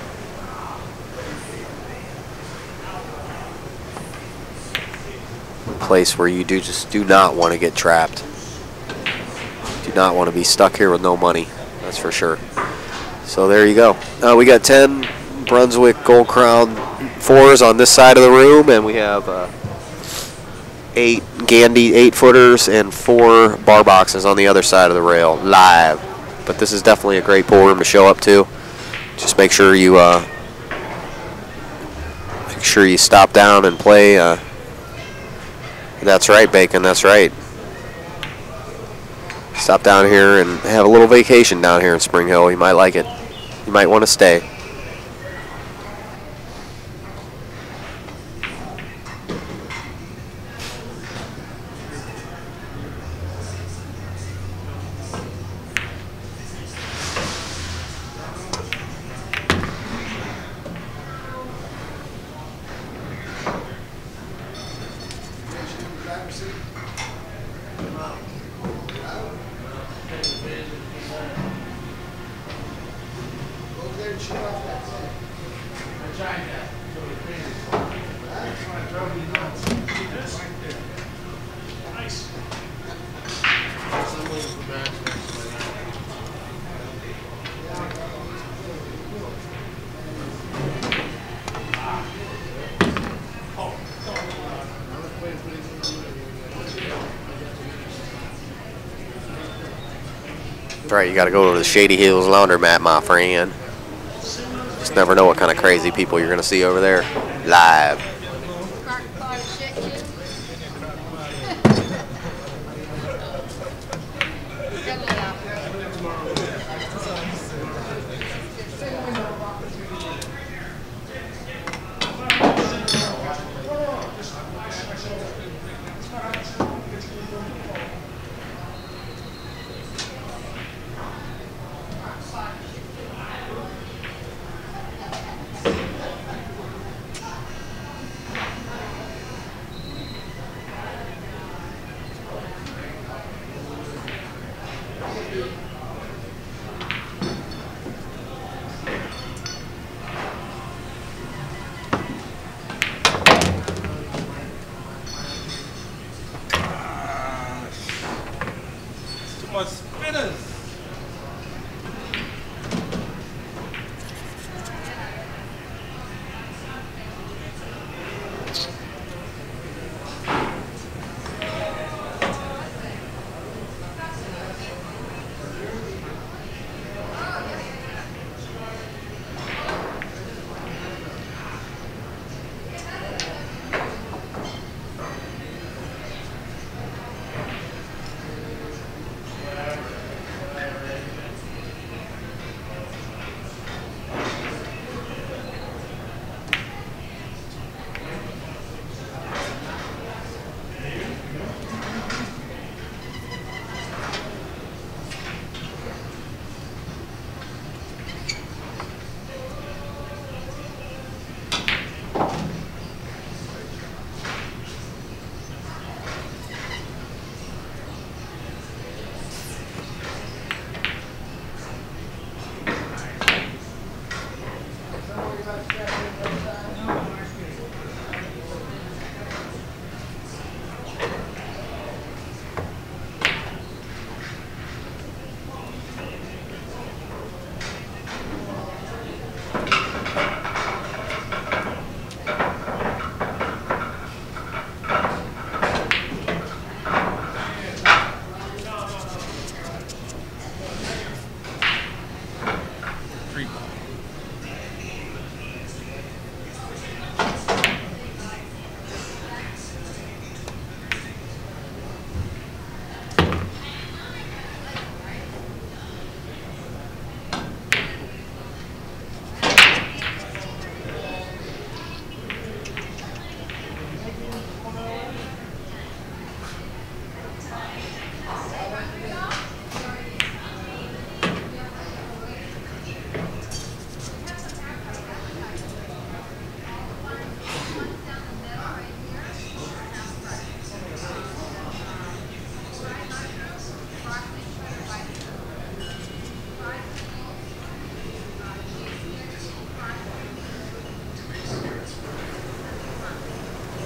A place where you just do not want to get trapped. Do not want to be stuck here with no money, that's for sure. So there you go. We got 10 Brunswick Gold Crown 4s on this side of the room, and we have 8 Gandy 8-footers and 4 bar boxes on the other side of the rail live. But this is definitely a great pool room to show up to. Just make sure you stop down and play. That's right, Bacon, that's right. Stop down here and have a little vacation down here in Spring Hill. You might like it. You might want to stay. That's right, you got to go to the Shady Hills Laundromat, my friend. Just never know what kind of crazy people you're going to see over there live.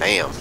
Damn.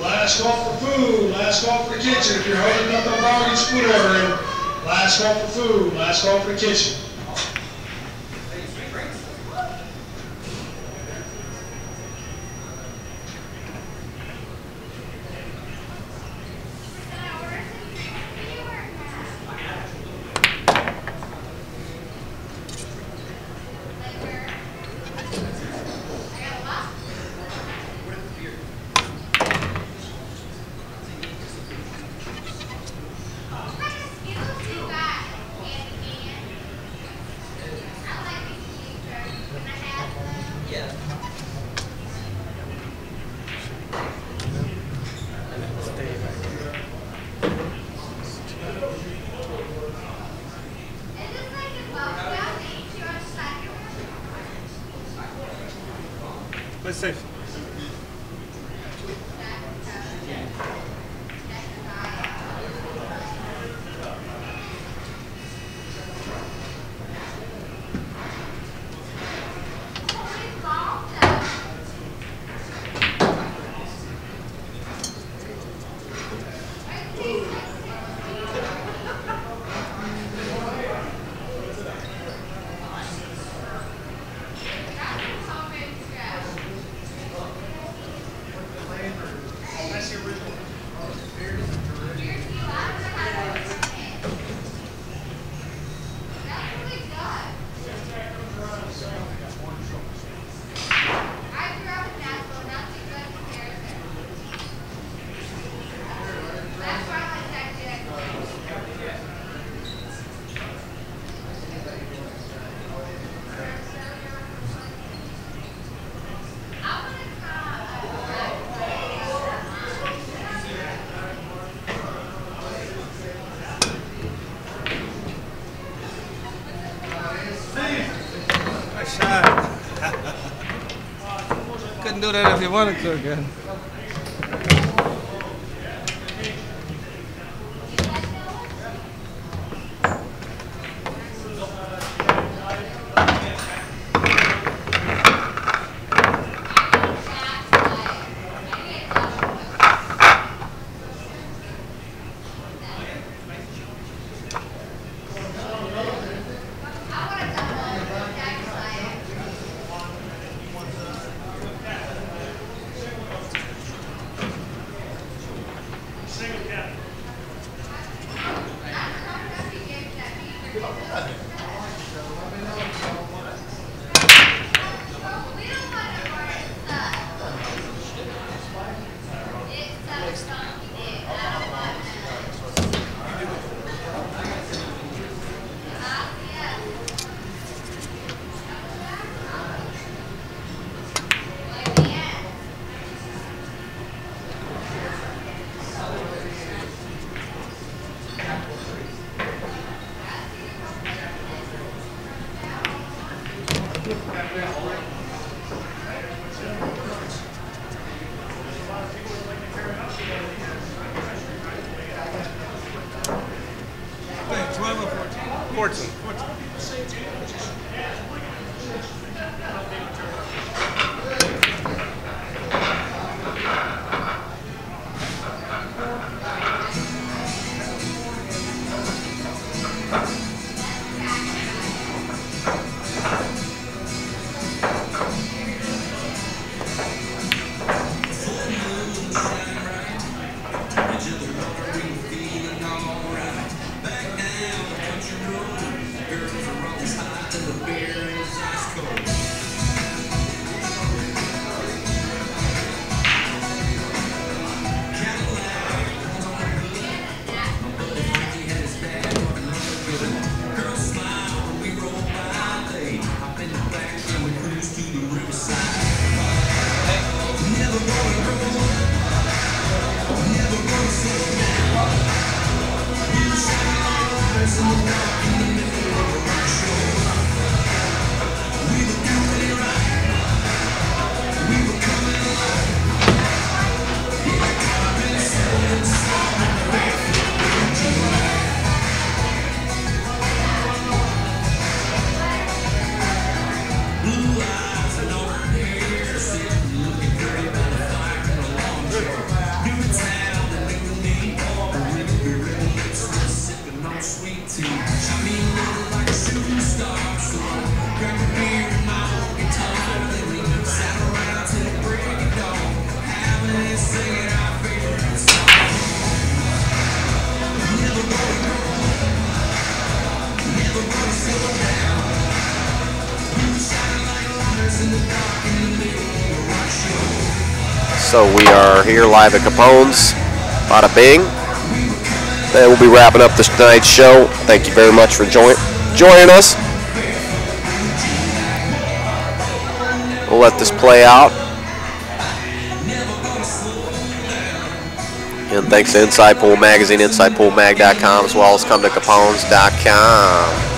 Last call for food, last call for the kitchen. If you're holding up the bar, you split over. Last call for food, last call for the kitchen. Let's safe. Couldn't do that if you wanted to again. 14. So we are here live at Capone's. Bada bing. And we'll be wrapping up this tonight's show. Thank you very much for joining us. We'll let this play out. And thanks to Inside Pool Magazine, InsidePoolMag.com, as well as come to Capones.com.